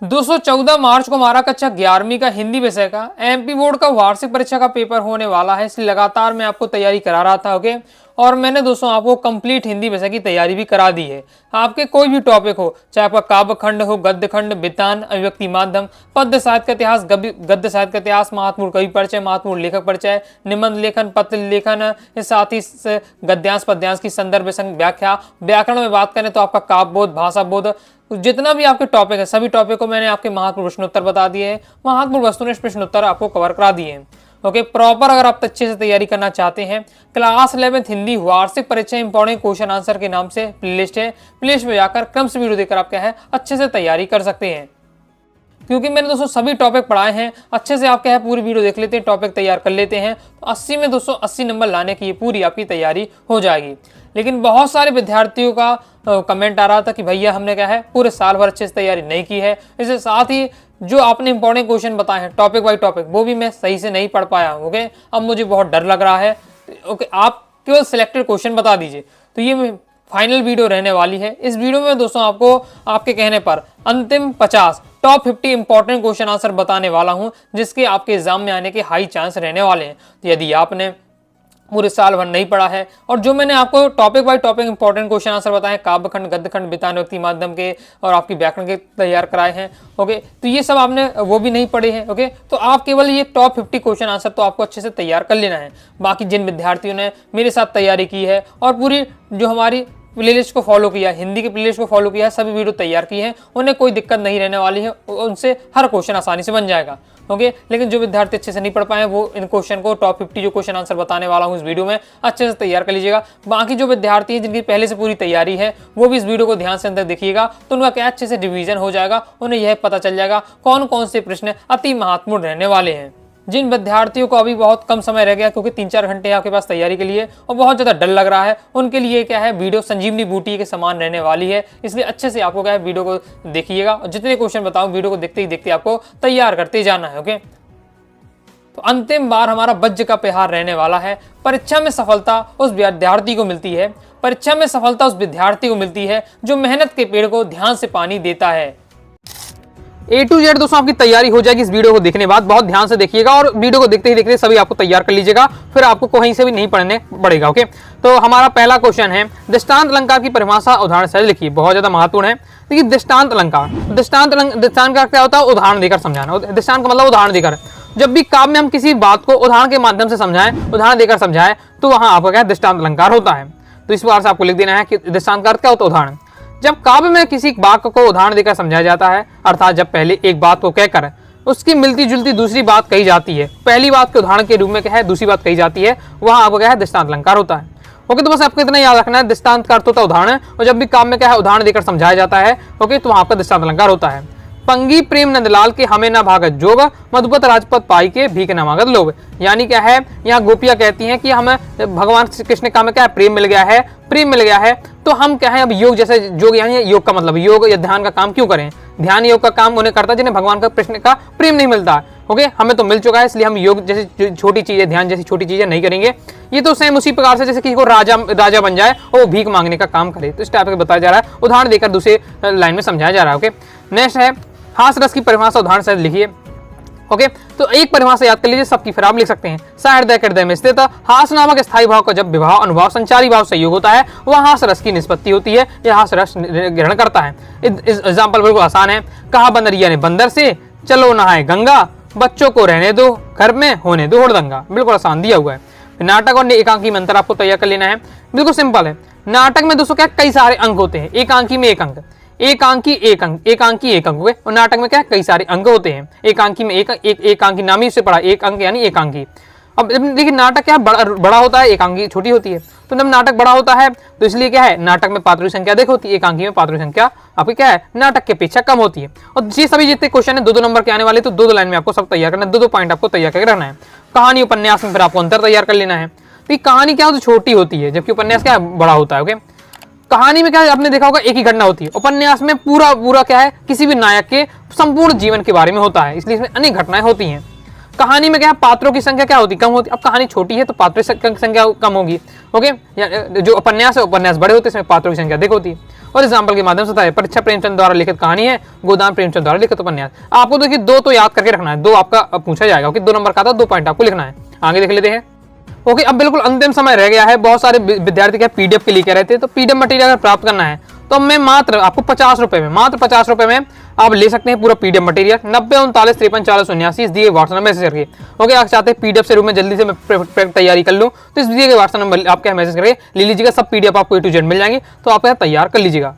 दोस्तों 14 मार्च को हमारा कक्षा 11वीं का हिंदी विषय का एमपी बोर्ड का वार्षिक परीक्षा का पेपर होने वाला है, इसलिए लगातार मैं आपको तैयारी करा रहा था। ओके, और मैंने दोस्तों आपको कंप्लीट हिंदी विषय की तैयारी भी करा दी है। आपके कोई भी टॉपिक हो, चाहे आपका काव्य खंड हो, गद्य खंड, बितान, अभिव्यक्ति माध्यम, पद्य साहित्य का इतिहास, गद्य साहित्य का इतिहास, महात्मा कवि परिचय, महात्मा लेखक परिचय, निबंध लेखन, पत्र लेखन, साथ ही गद्यांश पद्यांश की संदर्भ व्याख्या, व्याकरण में बात करें तो आपका काव्य बोध, भाषा बोध, जितना भी आपके टॉपिक है सभी टॉपिक को मैंने आपके महत्वपूर्ण प्रश्नोत्तर बता दिए हैं। महत्वपूर्ण वस्तुनिष्ठ प्रश्नोत्तर आपको कवर करा दिए हैं। ओके, प्रॉपर अगर आप अच्छे से तैयारी करना चाहते हैं, क्लास 11th हिंदी वार्षिक परीक्षा इंपॉर्टेंट क्वेश्चन आंसर के नाम से प्लेलिस्ट है। प्लेलिस्ट में जाकर क्रम से वीडियो देखकर आप क्या है अच्छे से तैयारी कर सकते हैं, क्योंकि मैंने दोस्तों सभी टॉपिक पढ़ाए हैं। अच्छे से आप क्या है पूरी वीडियो देख लेते हैं, टॉपिक तैयार कर लेते हैं, तो 80 में दोस्तों 80 नंबर लाने की ये पूरी आपकी तैयारी हो जाएगी। लेकिन बहुत सारे विद्यार्थियों का कमेंट आ रहा था कि भैया हमने क्या है पूरे साल भर अच्छे से तैयारी नहीं की है, इसके साथ ही जो आपने इंपॉर्टेंट क्वेश्चन बताए हैं टॉपिक बाई टॉपिक वो भी मैं सही से नहीं पढ़ पाया हूँ। ओके, अब मुझे बहुत डर लग रहा है। ओके, आप केवल सिलेक्टेड क्वेश्चन बता दीजिए। तो ये फाइनल वीडियो रहने वाली है। इस वीडियो में दोस्तों आपको आपके कहने पर अंतिम 50 टॉप 50 इंपॉर्टेंट क्वेश्चन आंसर बताने वाला हूं, जिसके आपके एग्जाम में आने के हाई चांस रहने वाले हैं। तो यदि आपने पूरे साल भर नहीं पढ़ा है और जो मैंने आपको topic by topic important question answer बताए, काव्य खंड, गद्य खंड, बितान, व्यक्ति माध्यम के और आपकी व्याकरण के तैयार कराए हैं, ओके, तो ये सब आपने वो भी नहीं पढ़े हैं। ओके, तो आप केवल ये टॉप 50 क्वेश्चन आंसर तो आपको अच्छे से तैयार कर लेना है। बाकी जिन विद्यार्थियों ने मेरे साथ तैयारी की है और पूरी जो हमारी प्लेलिस्ट को फॉलो किया, हिंदी की प्लेलिस्ट को फॉलो किया, सभी वीडियो तैयार की है, उन्हें कोई दिक्कत नहीं रहने वाली है, उनसे हर क्वेश्चन आसानी से बन जाएगा। ओके, लेकिन जो विद्यार्थी अच्छे से नहीं पढ़ पाए वो इन क्वेश्चन को टॉप 50 जो क्वेश्चन आंसर बताने वाला हूं इस वीडियो में अच्छे से तैयार कर लीजिएगा। बाकी जो विद्यार्थी हैं जिनकी पहले से पूरी तैयारी है वो भी इस वीडियो को ध्यान से अंदर देखिएगा, तो उनका क्या अच्छे से रिवीजन हो जाएगा, उन्हें यह पता चल जाएगा कौन कौन से प्रश्न अति महत्वपूर्ण रहने वाले हैं। जिन विद्यार्थियों को अभी बहुत कम समय रह गया क्योंकि 3-4 घंटे आपके पास तैयारी के लिए और बहुत ज़्यादा डर लग रहा है, उनके लिए क्या है वीडियो संजीवनी बूटी के समान रहने वाली है। इसलिए अच्छे से आपको क्या है वीडियो को देखिएगा और जितने क्वेश्चन बताऊं वीडियो को देखते ही देखते आपको तैयार करते जाना है। ओके, तो अंतिम बार हमारा वज्र का प्रहार रहने वाला है। परीक्षा में सफलता उस विद्यार्थी को मिलती है, परीक्षा में सफलता उस विद्यार्थी को मिलती है जो मेहनत के पेड़ को ध्यान से पानी देता है। A to Z दोस्तों आपकी तैयारी हो जाएगी इस वीडियो को देखने के बाद। बहुत ध्यान से देखिएगा और वीडियो को देखते ही देखते सभी आपको तैयार कर लीजिएगा, फिर आपको कहीं से भी नहीं पढ़ने पड़ेगा। ओके, तो हमारा पहला क्वेश्चन है दृष्टांत अलंकार की परिभाषा उदाहरण से लिखिए। बहुत ज्यादा महत्वपूर्ण है। देखिए दृष्टांत अलंकार, दृष्टांत का क्या होता है? उदाहरण देकर समझाना। दृष्टांत का मतलब उदाहरण देकर। जब भी काव्य में हम किसी बात को उदाहरण के माध्यम से समझाएं, उदाहरण देकर समझाएं, तो वहां आपका क्या दृष्टांत अलंकार होता है। तो इस बार से आपको लिख देना है कि दृष्टांत का अर्थ क्या होता है? उदाहरण। जब काव्य में किसी वाक्य को उदाहरण देकर समझाया जाता है, अर्थात जब पहले एक बात को कहकर उसकी मिलती जुलती दूसरी बात कही जाती है, पहली बात के उदाहरण के रूप में क्या है दूसरी बात कही जाती है, वहां आपको क्या है दृष्टांत अलंकार होता है। ओके, तो बस आपको इतना याद रखना है, दृष्टांत का अर्थ होता है उदाहरण, और जब भी काव्य में क्या है उदाहरण देकर समझाया जाता है, ओके, तो वहां आपका दृष्टांत अलंकार होता है। पंगी प्रेम नंदलाल के हमें ना भागत जोग, मधुपत राजपत पाई के भीख न मांगत लोग। यानी क्या है, यहाँ गोपियां कहती हैं कि हमें भगवान श्री कृष्ण का में क्या है प्रेम मिल गया है, प्रेम मिल गया है, तो हम क्या है अब योग जैसे योग, यानी योग का मतलब योग या ध्यान का काम क्यों करें? ध्यान योग का काम उन्हें करता है जिन्हें भगवान का कृष्ण का प्रेम नहीं मिलता। ओके, हमें तो मिल चुका है, इसलिए हम योग जैसी छोटी चीजें, ध्यान जैसी छोटी चीजें नहीं करेंगे। ये तो सेम उसी प्रकार से जैसे किसी को राजा बन जाए और वो भीख मांगने का काम करे, तो इस टाइप का बताया जा रहा है, उदाहरण देकर दूसरे लाइन में समझाया जा रहा है। ओके, नेक्स्ट है हास रस की परिभाषा उदाहरण से लिखिए। ओके, तो एक परिभाषा याद कर लीजिए सबकी, फिर आप लिख सकते हैं। सहृदय हृदय में स्थित हास नामक स्थायी भाव का जब विभाव अनुभाव संचारी भाव संयोग होता है, वह हास रस की निष्पत्ति होती है, यह हास रस ग्रहण करता है। एग्जाम्पल बिल्कुल आसान है। कहा बंदरिया ने बंदर से, चलो नहाए गंगा, बच्चों को रहने दो घर में, होने दो हुड़दंगा। बिल्कुल आसान दिया हुआ है। नाटक और एकांकी में अंतर आपको तैयार कर लेना है, बिल्कुल सिंपल है। नाटक में दोस्तों क्या कई सारे अंक होते हैं, एकांकी में एक अंक, एकांकी एक अंक, एकांकी एक अंक, और नाटक में क्या कई सारे अंक होते हैं। एकांकी में एकांकी नाम ही से पढ़ा, एक अंक यानी एकांकी। अब देखिए नाटक क्या बड़ा होता है, एकांकी छोटी होती है। तो जब नाटक बड़ा होता है तो इसलिए क्या है नाटक में पात्रों की संख्या अधिक होती है, एकांकी में पात्रों की संख्या आपकी क्या है नाटक के अपेक्षा कम होती है। और ये सभी जितने क्वेश्चन है 2-2 नंबर के आने वाले, तो 2-2 लाइन में आपको सब तैयार करना है, 2-2 पॉइंट आपको तैयार करके रखना है। कहानी उपन्यास में फिर आपको अंतर तैयार कर लेना है। तो कहानी क्या होती है छोटी होती है, जबकि उपन्यास क्या बड़ा होता है। ओके, कहानी में क्या है आपने देखा होगा एक ही घटना होती है, उपन्यास में पूरा क्या है किसी भी नायक के संपूर्ण जीवन के बारे में होता है, इसलिए इसमें अनेक घटनाएं होती हैं। कहानी में क्या है, पात्रों की संख्या क्या होती, कम होती। अब कहानी छोटी है तो पात्रों की संख्या कम होगी। ओके, जो उपन्यास है, उपन्यास बड़े होते हैं, इसमें पात्रों की संख्या अधिक होती है। और एग्जाम्पल के माध्यम से बताया, परीक्षा प्रेमचंद द्वारा लिखित कहानी है, गोदान प्रेमचंद द्वारा लिखित उपन्यास। आपको देखिए 2 तो याद करके रखना है, 2 आपका पूछा जाएगा। ओके, 2 नंबर का था, 2 पॉइंट आपको लिखना है। आगे देख लेते हैं। ओके, अब बिल्कुल अंतिम समय रह गया है। बहुत सारे विद्यार्थी क्या पीडीएफ के लिए कह रहे थे, तो पीडीएफ मटेरियल अगर प्राप्त करना है तो मैं मात्र आपको 50 रुपए में, मात्र 50 रुपए में आप ले सकते हैं पूरा पीडीएफ मटेरियल। 90 39 53 40 79 दिए व्हाट्सएप मैसेज करके। ओके, आप चाहते हैं पीडीएफ से रूप में जल्दी से मैं तैयारी कर लूँ तो इस दिए के व्हाट्सएप नंबर आपके मैसेज करके ले लीजिएगा। सब पीडीएफ आपको A to Z मिल जाएंगे, तो आप तैयार कर लीजिएगा।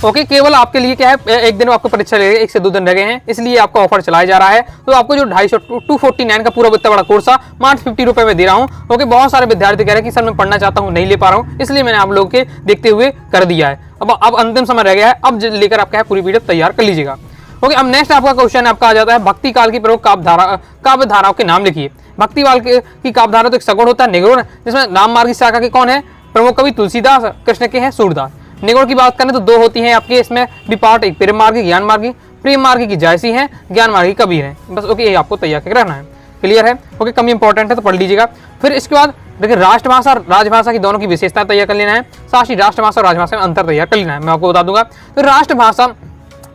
ओके, केवल आपके लिए क्या है, एक दिन आपको परीक्षा लगेगी, 1 से 2 दिन रह गए हैं, इसलिए आपका ऑफर चलाया जा रहा है। तो आपको जो 249 का पूरा इतना बड़ा कोर्स था मात्र 50 रुपए में दे रहा हूँ। ओके, बहुत सारे विद्यार्थी कह रहे हैं कि सर मैं पढ़ना चाहता हूँ, नहीं ले पा रहा हूँ, इसलिए मैंने आप लोगों के देखते हुए कर दिया है। अब अंतिम समय रह गया है, अब लेकर आप क्या है पूरी पीडीएफ तैयार कर लीजिएगा। ओके, अब नेक्स्ट आपका क्वेश्चन आपका आ जाता है, भक्ति काल की प्रमुख काव्य धाराओं के नाम लिखिए। भक्ति काल की काव्य धारा तो एक सगुण होता है, निगुण, जिसमें राम मार्ग की शाखा के कौन है, प्रमुख कवि तुलसीदास, कृष्ण के हैं सूरदास। निगुण की बात करें तो 2 होती हैं आपके इसमें भी पार्ट, एक प्रेम मार्गी, ज्ञान मार्गी। प्रेम मार्गी की जायसी है, ज्ञान मार्गी कबीर है। बस ओके, ये आपको तैयार करके रहना है। क्लियर है? ओके, कम इंपॉर्टेंट है तो पढ़ लीजिएगा। फिर इसके बाद देखिए राष्ट्रभाषा और राजभाषा की दोनों की विशेषता तैयार कर लेना है, साथ ही राष्ट्रभाषा और राजभाषा में अंतर तैयार कर लेना है। मैं आपको बता दूंगा। तो राष्ट्रभाषा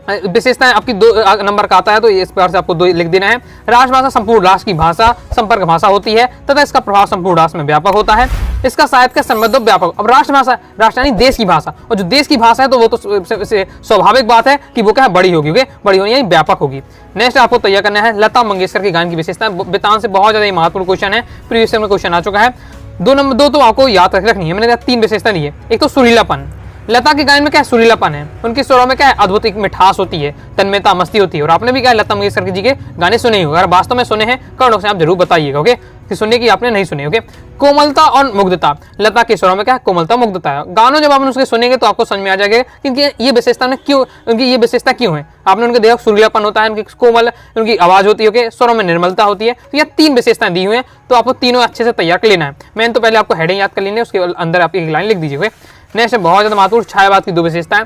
विशेषताएं आपकी 2 नंबर का आता है, तो इस प्रकार से आपको 2 लिख देना है। राष्ट्रभाषा संपूर्ण राष्ट्र की भाषा संपर्क भाषा होती है तथा इसका प्रभाव संपूर्ण राष्ट्र में व्यापक होता है। इसका साहित्य का संबंध व्यापक। अब राष्ट्रभाषा, राष्ट्र यानी देश की भाषा, और जो देश की भाषा है तो वो तो स्वाभाविक बात है कि वो क्या है, बड़ी होगी। बड़ी होनी यानी व्यापक होगी। नेक्स्ट आपको तैयार करना है लता मंगेशकर के गायन की विशेषता। वेतन से बहुत ज्यादा महत्वपूर्ण क्वेश्चन है, प्रीवियस में क्वेश्चन आ चुका है। 2 तो आपको याद रखनी है। मैंने 3 विशेषता दी है। एक तो सुरीलापन, लता के गायन में क्या है, सुरीलापन है। उनके स्वरों में क्या है, अद्भुत एक मिठास होती है, तन्मयता, मस्ती होती है। और आपने भी क्या है, लता मंगेशकर जी के गाने सुने ही होंगे। अगर वास्तव में सुने हैं कमेंट से आप जरूर बताइएगा। ओके, कि सुनने की आपने नहीं सुने। ओके, कोमलता और मुग्धता, लता के स्वरों में क्या है, कोमलता मुग्धता है। गानों जब आप उसके सुनेंगे तो आपको समझ में आ जाएगा कि ये विशेषता ने क्यों, उनकी ये विशेषता क्यों है। आपने उनके देखा सुरीलापन होता है, उनकी कोमल उनकी आवाज होती है, ओके, स्वरों में निर्मलता होती है। तो ये 3 विशेषताएं दी हुई हैं, तो आपको तीनों अच्छे से तैयार कर लेना है। मैंने तो पहले आपको हेडिंग याद कर लेनी है, उसके अंदर आप एक लाइन लिख दीजिए। नेक्स्ट बहुत ज्यादा महत्वपूर्ण छायावाद की 2 विशेषताएं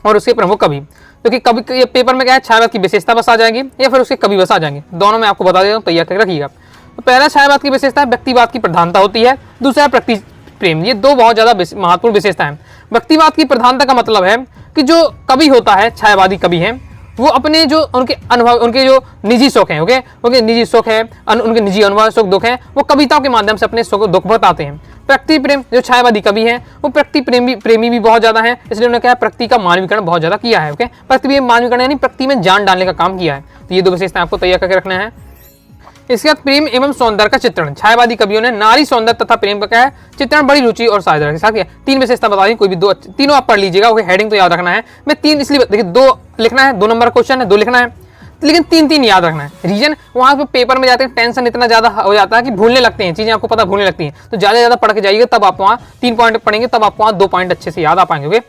और उसके प्रमुख कवि। क्योंकि कभी ये पेपर में क्या है, छायावाद की विशेषता बस आ जाएंगी या फिर उसके कवि बस आ जाएंगे, दोनों में आपको बता देता हूँ, तैयार करके रखिएगा। तो पहला छायावाद की विशेषता है व्यक्तिवाद की प्रधानता होती है, दूसरा है प्रकृति प्रेम। ये 2 बहुत ज्यादा महत्वपूर्ण विशेषता है। व्यक्तिवाद की प्रधानता का मतलब है कि जो कवि होता है, छायावादी कवि है, वो अपने जो उनके अनुभव, उनके जो निजी शौक हैं, ओके निजी शौक है, उनके निजी अनुभव सुख दुख हैं, वो कविताओं के माध्यम से अपने सुख दुख बताते हैं। प्रकृति प्रेम, जो छायावादी कवि हैं वो प्रकृति प्रेमी भी बहुत ज्यादा है, इसलिए उन्होंने क्या है, प्रकृति का मानवीकरण बहुत ज्यादा किया है। ओके, प्रकृति मानवीकरण यानी प्रकृति में जान डालने का काम किया है। तो ये 2 विशेषताएं आपको तैयार करके रखना है। इसके बाद प्रेम एवं सौंदर्य का चित्रण, छायावादी कवियों ने नारी सौंदर्य तथा प्रेम का क्या है, चित्रण बड़ी रुचि और साझा के साथ किया। 3 विशेषता बता दी, कोई भी 2 तीनों आप पढ़ लीजिएगा। ओके, हेडिंग तो याद रखना है। मैं 3 इसलिए देखिए 2 लिखना है, 2 नंबर क्वेश्चन है, 2 लिखना है, लेकिन 3 याद रखना है। रीजन वहां पे पेपर में जाते हैं टेंशन इतना ज्यादा हो जाता है कि भूलने लगते हैं चीजें, आपको पता भूलने लगती हैं। तो ज्यादा पढ़ के जाइएगा, तब आप वहाँ 3 पॉइंट पढ़ेंगे, तब आपको वहाँ 2 पॉइंट अच्छे से याद आ पाएंगे। ओके,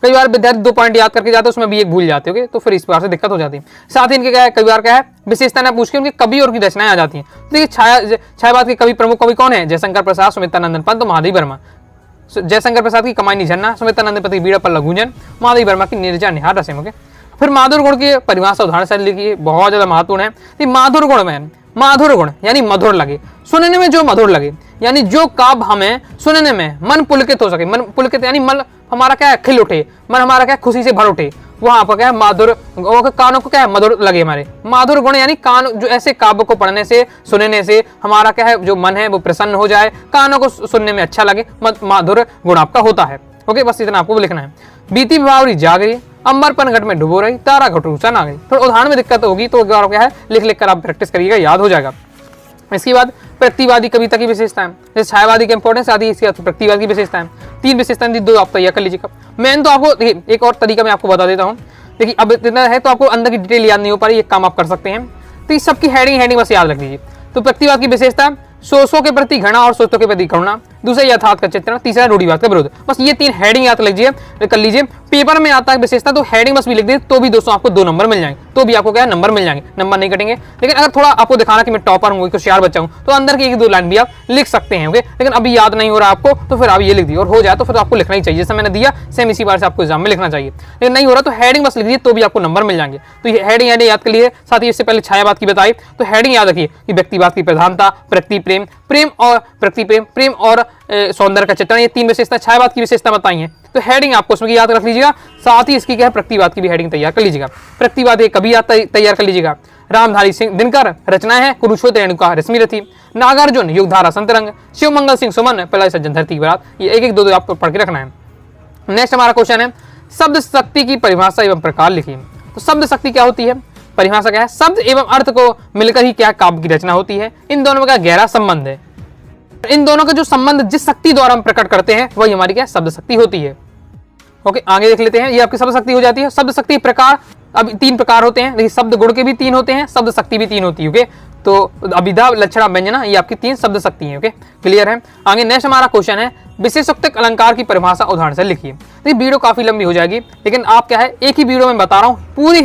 कई बार विद्यार्थी 2 पॉइंट याद करके जाते हैं, उसमें भी 1 भूल जाते होंगे, तो फिर इस प्रकार से दिक्कत हो जाती है। साथ ही इनके क्या है, कई बार क्या है, विशेषता ना पूछ के उनके कवि और की रचनाएं आ जाती हैं। तो देखिए छायावाद के कवि प्रमुख कवि कौन है, जयशंकर प्रसाद, सुमित्रानंदन पंत, महादेवी वर्मा। जयशंकर प्रसाद की कमाई झरना, सुमित्रानंद पति बीड़ा पल्ला गुंजन, महादेवी वर्मा की नीरजा निहार रसेम। ओके, फिर माधुर गुण की परिभाषा उदाहरण से लिखिए, बहुत ज्यादा महत्वपूर्ण है। माधुर गुण में, माधुर गुण यानी मधुर लगे, सुनने में जो मधुर लगे, यानी जो काव्य हमें सुनने में मन पुलकित हो सके। मन पुलकित यानी मन हमारा क्या है, खिल उठे, मन हमारा क्या है, खुशी से भर उठे, वहां पर क्या है, माधुर, कानों को क्या है, मधुर लगे हमारे। माधुर गुण यानी कान, जो ऐसे काव्य को पढ़ने से सुनने से हमारा क्या है, जो मन है वो प्रसन्न हो जाए, कानों को सुनने में अच्छा लगे, माधुर गुण आपका होता है। ओके, बस इतना आपको लिखना है। बीती भावरी जागरी, अंबर पनघट में डुबो रही, तारा घटूसा ना गई। थोड़ा उदाहरण में दिक्कत होगी तो क्या है, लिख कर आप प्रैक्टिस करिएगा, याद हो जाएगा। इसके बाद प्रतिवादी कविता की विशेषताएं, जैसे छायावादी की इंपॉर्टेंस आती है, इसके बाद प्रतिवादी की विशेषताएं। 3 विशेषताएं दी, 2 आप तैयार कर लीजिएगा। मैं तो आपको देखिए एक और तरीका मैं आपको बता देता हूँ। देखिए अब इतना है तो आपको अंदर की डिटेल याद नहीं हो पा रही, एक काम आप कर सकते हैं। तो इस सबकी हेडिंग बस याद रख लीजिए। तो प्रतिवाद की विशेषता, सोचों के प्रति घृणा और सोचों के प्रति करुणा, दूसरा यथार्थ का चित्रण, तीसरा रूढ़िवाद का विरोध। बस ये 3 हेडिंग याद कर लीजिए। पेपर में आता है विशेषता तो हेडिंग बस भी लिख दे तो भी दोस्तों आपको 2 नंबर मिल जाएंगे, तो भी आपको क्या है नंबर मिल जाएंगे, नंबर नहीं कटेंगे। लेकिन अगर थोड़ा आपको दिखाना कि मैं टॉपर हूँ, होशियार बच्चा हूँ, तो अंदर की 1-2 लाइन भी आप लिख सकते हैं। ओके, लेकिन अभी याद नहीं हो रहा आपको तो फिर आप ये लिख दिए, और हो जाए तो फिर आपको लिखना ही चाहिए, जैसे मैंने दिया सेम इसी बार से आपको एग्जाम में लिखना चाहिए। लेकिन नहीं हो रहा तो हेडिंग बस लिख दिए तो भी आपको नंबर मिल जाएंगे। तो ये हेडिंग याद कर लिए। साथ ही इससे पहले छायावाद की बताई, तो हेडिंग याद रखिए कि व्यक्तिवाद की प्रधानता, प्रकृति प्रेम, प्रेम और सौंदर्य का चित्रण, ये 3 विशेषता छायावाद की विशेषता बताई हैं। तो हेडिंग आपको उसमें याद रख लीजिएगा। साथ ही इसकी क्या है प्रतिवाद की भी हेडिंग तैयार कर लीजिएगा। प्रतिवाद कभी तैयार कर लीजिएगा। रामधारी सिंह दिनकर रचनाएं हैं कुरुक्षेत्र रेणुका रश्मि रथी, नागार्जुन युगधारा संतरंग, शिव मंगल सिंह सुमन पहला सज्जन धरती की बात। ये 1-1 2-2 आपको पढ़ के रखना है। नेक्स्ट हमारा क्वेश्चन है शब्द शक्ति की परिभाषा एवं प्रकार लिखिए। तो शब्द शक्ति क्या होती है, परिभाषा क्या है, शब्द एवं अर्थ को मिलकर ही क्या काव्य की रचना होती है। इन दोनों का गहरा संबंध है। इन दोनों का जो संबंध जिस शक्ति द्वारा हम प्रकट करते हैं वही हमारी क्या शब्द शक्ति होती है। ओके, आगे देख लेते हैं। ये आपकी शब्द शक्ति हो जाती है। शब्द शक्ति प्रकार अब 3 प्रकार होते हैं, देखिए शब्द गुण के भी 3 होते हैं, शब्द शक्ति भी 3 होती है। ओके, तो अभिधा लक्षणा व्यंजना ये आपकी 3 शब्द शक्ति है। ओके, क्लियर है। आगे नेक्स्ट हमारा क्वेश्चन है विशेषोक्तक अलंकार की परिभाषा उदाहरण से लिखिए। देखिए वीडियो काफी लंबी हो जाएगी, लेकिन आप क्या है एक ही वीडियो में बता रहा हूँ, पूरी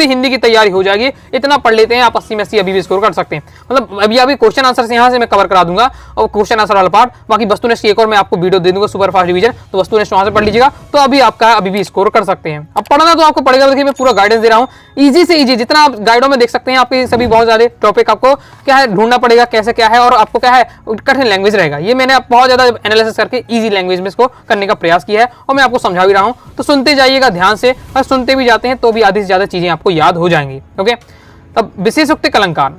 हिंदी की तैयारी हो जाएगी। इतना पढ़ लेते हैं आप 80 में 80 अभी भी स्कोर कर सकते हैं। मतलब अभी क्वेश्चन आंसर से यहाँ से मैं कवर करा दूंगा और क्वेश्चन आंसर वाला पार्ट, बाकी वस्तुनिष्ठ एक और मैं आपको वीडियो दे दूंगा सुपर फास्ट रिवीजन, तो वस्तुनिष्ठ वहां से पढ़ लीजिएगा तो अभी आपका अभी भी स्कोर कर सकते हैं। अब पढ़ना तो आपको पड़ेगा। देखिए मैं पूरा गाइडेंस दे रहा हूँ, इजी से इजी, जितना आप गाइडों में देख सकते हैं आपके सभी बहुत ज्यादा टॉपिक आपको क्या है ढूंढना पड़ेगा कैसे क्या है, और आपको क्या है कठिन लैंग्वेज रहेगा। ये मैंने बहुत ज्यादा एनालिसिस करके इजी लैंग्वेज में इसको करने का प्रयास किया है और मैं आपको समझा भी रहा हूँ, तो सुनते जाइएगा ध्यान से, और सुनते भी जाते हैं तो भी आधी से ज्यादा चीजें आपको याद हो जाएंगी। ओके, तब विशेषोक्तिक अलंकार।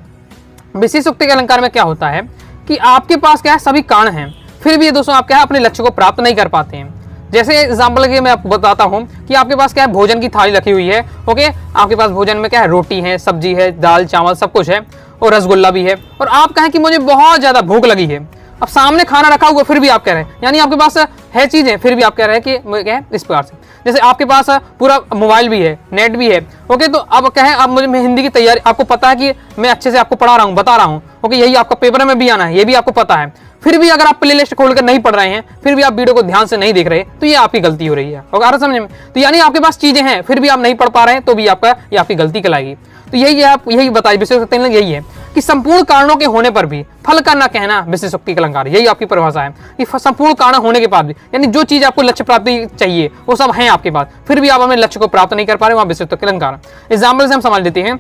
विशेषोक्तिक अलंकार में क्या होता है कि आपके पास क्या है सभी कारण हैं, फिर भी ये दोस्तों आप क्या है अपने लक्ष्य को प्राप्त नहीं कर पाते हैं। जैसे एग्जाम्पल के मैं आपको बताता हूँ कि आपके पास क्या है भोजन की थाली रखी हुई है। ओके, आपके पास भोजन में क्या है रोटी है, सब्जी है, दाल चावल सब कुछ है और रसगुल्ला भी है, और आप कहें कि मुझे बहुत ज्यादा भूख लगी है। अब सामने खाना रखा हुआ फिर भी आप कह रहे हैं, यानी आपके पास है चीजें फिर भी आप कह रहे हैं कि क्या है इस प्रकार से। जैसे आपके पास पूरा मोबाइल भी है, नेट भी है। ओके, तो अब क्या है, अब मुझे हिंदी की तैयारी, आपको पता है कि मैं अच्छे से आपको पढ़ा रहा हूँ, बता रहा हूँ। ओके, यही आपका पेपर में भी आना है, ये भी आपको पता है, फिर भी अगर आप प्ले लिस्ट खोलकर नहीं पढ़ रहे हैं, फिर भी आप वीडियो को ध्यान से नहीं देख रहे, तो ये आपकी गलती हो रही है। और समझ में, तो यानी आपके पास चीजें हैं फिर भी आप नहीं पढ़ पा रहे हैं, तो भी आपका ये आपकी गलती कहलाएगी। तो यही है, आप यही बताइए विशेषोक्ति यही है कि संपूर्ण कारणों के होने पर भी फल का ना कहना विशेषोक्ति अलंकार, यही आपकी परिभाषा है कि संपूर्ण कारण होने के बाद भी, यानी जो चीज आपको लक्ष्य प्राप्ति चाहिए वो सब है आपके पास, फिर भी आप अपने लक्ष्य को प्राप्त नहीं कर पा रहे, वहां विशेषोक्ति अलंकार। एग्जाम्पल से हम समझ लेते हैं,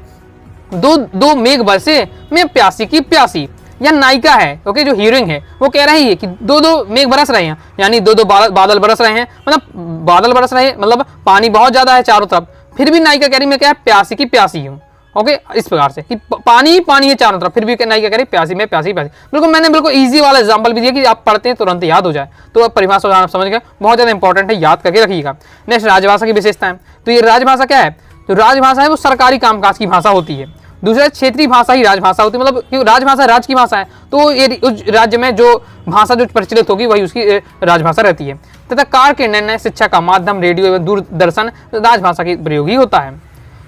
दो मेघ बरसे मैं प्यासी की प्यासी, या नायिका है ओके जो हीरोइन है वो कह रही है कि 2 मेघ बरस रहे हैं, यानी 2 बादल बरस रहे हैं, मतलब बादल बरस रहे हैं, मतलब पानी बहुत ज्यादा है चारों तरफ, फिर भी नायिका कह रही मैं क्या है प्यासी की प्यासी हूँ। ओके, इस प्रकार से कि पानी ही पानी है चारों तरफ, फिर भी नायिका कह रही प्यासी में प्यासी प्यासी। बिल्कुल मैंने बिल्कुल इजी वाला एग्जांपल भी दिया कि आप पढ़ते हैं तुरंत याद हो जाए, तो परिभाषा उदाहरण समझ गए, बहुत ज्यादा इंपॉर्टेंट है, याद करके रखिएगा। नेक्स्ट राजभाषा की विशेषता है। तो ये राजभाषा क्या है, तो राजभाषा है वो सरकारी कामकाज की भाषा होती है। दूसरा क्षेत्रीय भाषा ही राजभाषा होती है, मतलब राजभाषा राज्य की भाषा है, तो ये उस राज्य में जो भाषा जो प्रचलित होगी वही उसकी राजभाषा रहती है। तथा कार के निर्णय शिक्षा का माध्यम रेडियो एवं दूरदर्शन राजभाषा की प्रयोग ही होता है।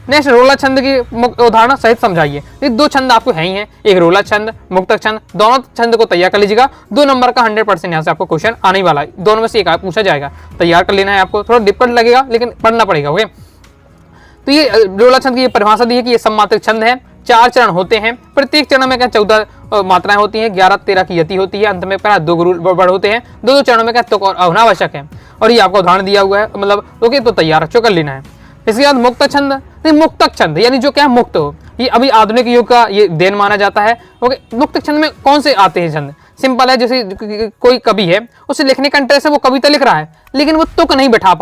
नेक्स्ट रोला छंद की उदाहरण सहित समझाइए। ये 2 छंद आपको है ही हैं, एक रोला छंद, मुक्तक छंद, दोनों छंद को तैयार कर लीजिएगा। 2 नंबर का 100% यहाँ से आपको क्वेश्चन आने वाला है, दोनों में से एक पूछा जाएगा, तैयार कर लेना है आपको, थोड़ा डिफिकल्ट लगेगा लेकिन पढ़ना पड़ेगा। ओके, तो ये रोला छंद की ये परिभाषा दी है कि ये सममात्रिक छंद है, 4 चरण होते हैं, प्रत्येक चरण में क्या 14 मात्राएं होती हैं, 11-13 की यति होती है, अंत में 2 गुरु होते हैं, 2 चरणों में क्या तुक और अनावश्यक है, और ये आपको उदाहरण दिया हुआ है, मतलब ओके तो तैयार रखो कर लेना है। इसके बाद मुक्तक छंद, मुक्तक छंद यानी जो क्या मुक्त हो, ये अभी आधुनिक युग का ये देन माना जाता है। ओके, मुक्तक छंद में कौन से आते हैं छंद, सिंपल है, जैसे कोई कवि है उसे लिखने का इंटरेस्ट है, वो कविता लिख रहा है लेकिन वो तुक नहीं बैठा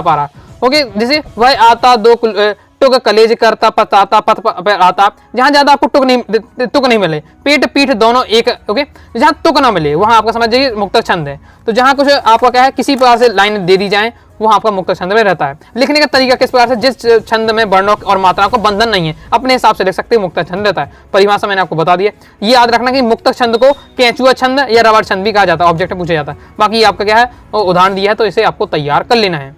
पा रहा, ओके, जैसे वह आता 2 टुक कलेज करता पताता पथ पर आता, जहां ज्यादा आपको तुक नहीं मिले, पेट पीठ दोनों एक, ओके, जहां तुक ना मिले वहां आपका समझ जाइए मुक्तक छंद है। तो जहां कुछ आपका क्या है किसी प्रकार से लाइन दे दी जाए वहां आपका मुक्तक छंद में रहता है। लिखने का तरीका किस प्रकार से, जिस छंद में वर्णों और मात्रा को बंधन नहीं है अपने हिसाब से लिख सकते हैं, मुक्तक छंद रहता है। परिभाषा मैंने आपको बता दिया, ये याद रखना कि मुक्तक छंद को केंचुआ छंद या रबर छंद भी कहा जाता है, ऑब्जेक्ट पूछा जाता है। बाकी आपका क्या है उदाहरण दिया है तो इसे आपको तैयार कर लेना है।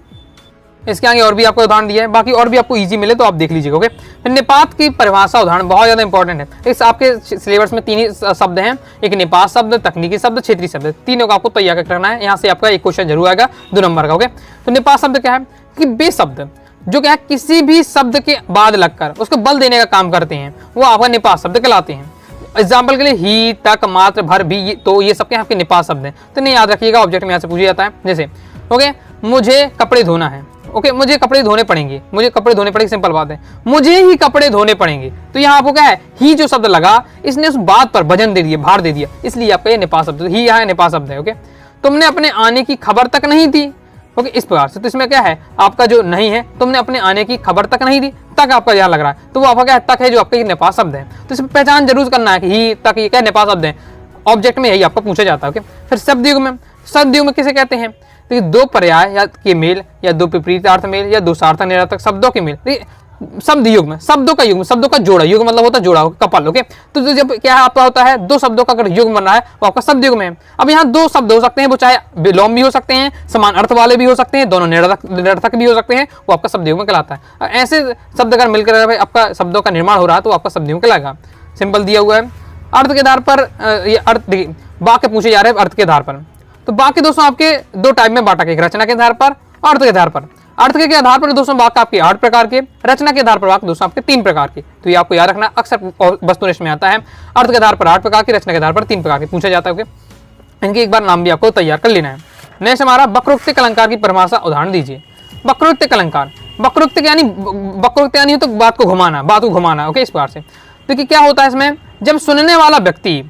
इसके आगे और भी आपको उदाहरण दिया है, बाकी और भी आपको इजी मिले तो आप देख लीजिएगा। ओके, फिर निपात की परिभाषा उदाहरण बहुत ज़्यादा इंपॉर्टेंट है। इस आपके सिलेबस में 3 ही शब्द हैं, एक निपात शब्द, तकनीकी शब्द, क्षेत्रीय शब्द, तीनों का आपको तैयार करना है। यहाँ से आपका एक क्वेश्चन जरूर आएगा 2 नंबर का। ओके, तो निपात शब्द क्या है कि वे शब्द जो क्या है किसी भी शब्द के बाद लगकर उसको बल देने का काम करते हैं, वो आपका निपात शब्द कहलाते हैं। एग्जाम्पल के लिए ही, तक, मात्र, भर, भी, तो ये सब क्या आपके निपात शब्द हैं। तो नहीं याद रखिएगा, ऑब्जेक्ट में यहाँ से पूछा जाता है। जैसे ओके, मुझे कपड़े धोना है। ओके, मुझे कपड़े धोने पड़ेंगे, मुझे कपड़े धोने पड़ेंगे, सिंपल बात है। मुझे ही कपड़े धोने पड़ेंगे, तो यहाँ आपको क्या है, ही जो शब्द लगा इसने उस बात पर वजन दे दिया, भार दे दिया, इसलिए आपका ये निपात शब्द, ही यहाँ निपात शब्द है। ओके, तुमने अपने आने की खबर तक नहीं दी। ओके, इस प्रकार से, तो इसमें क्या है आपका जो नहीं है, तुमने अपने आने की खबर तक नहीं दी, तक आपका यहाँ लग रहा है, तो वो आपका क्या है, तक है जो आपका ये निपात शब्द है। तो इसमें पहचान जरूर करना है कि ही, तक, ये क्या निपात शब्द है। ऑब्जेक्ट में यही आपको पूछा जाता है। ओके, फिर शब्द युग में, शब्द युग में किसे कहते हैं, तो 2 पर्याय या के मेल, या 2 विपरीतार्थ मेल, या 2 सार्थक निरर्थक शब्दों के मेल, शब्द युग में, शब्दों का युग में, शब्दों का जोड़ा, युग मतलब होता है जोड़ा, कपल। ओके, तो जब क्या आपका होता है 2 शब्दों का अगर युग बन रहा है वो आपका शब्द युग में है। अब यहाँ 2 शब्द हो सकते हैं, वो चाहे विलोम भी हो सकते हैं, समान अर्थ वाले भी हो सकते हैं, दोनों निरर्थक भी हो सकते हैं, वो आपका शब्द युग में कहलाता है। ऐसे शब्द अगर मिलकर आपका शब्दों का निर्माण हो रहा है तो आपका शब्द युग कहलाएगा। सिंपल दिया हुआ है। अर्थ के आधार पर ये अर्थ वाक्य पूछे जा रहे हैं अर्थ के आधार पर, तो बाकी दोस्तों आपके 2 टाइप में बांटा, एक रचना के आधार पर, अर्थ के आधार पर। अर्थ के आधार पर दोस्तों वाक्य आपके 8 प्रकार के, रचना के आधार पर वाक्य दोस्तों आपके 3 प्रकार के। तो ये आपको याद रखना, अक्सर वस्तुनिष्ठ में आता है। अर्थ के आधार पर 8 प्रकार के, रचना के आधार पर 3 प्रकार के पूछा जाता है। इनके एक बार नाम भी आपको तैयार कर लेना है। नेक्स्ट हमारा वक्रोक्ति अलंकार की परिभाषा उदाहरण दीजिए। वक्रोक्ति अलंकार, वक्रोक्ति यानी तो बात को घुमाना, बात को घुमाना। ओके, इस प्रकार से देखिए क्या होता है इसमें, जब सुनने वाला व्यक्ति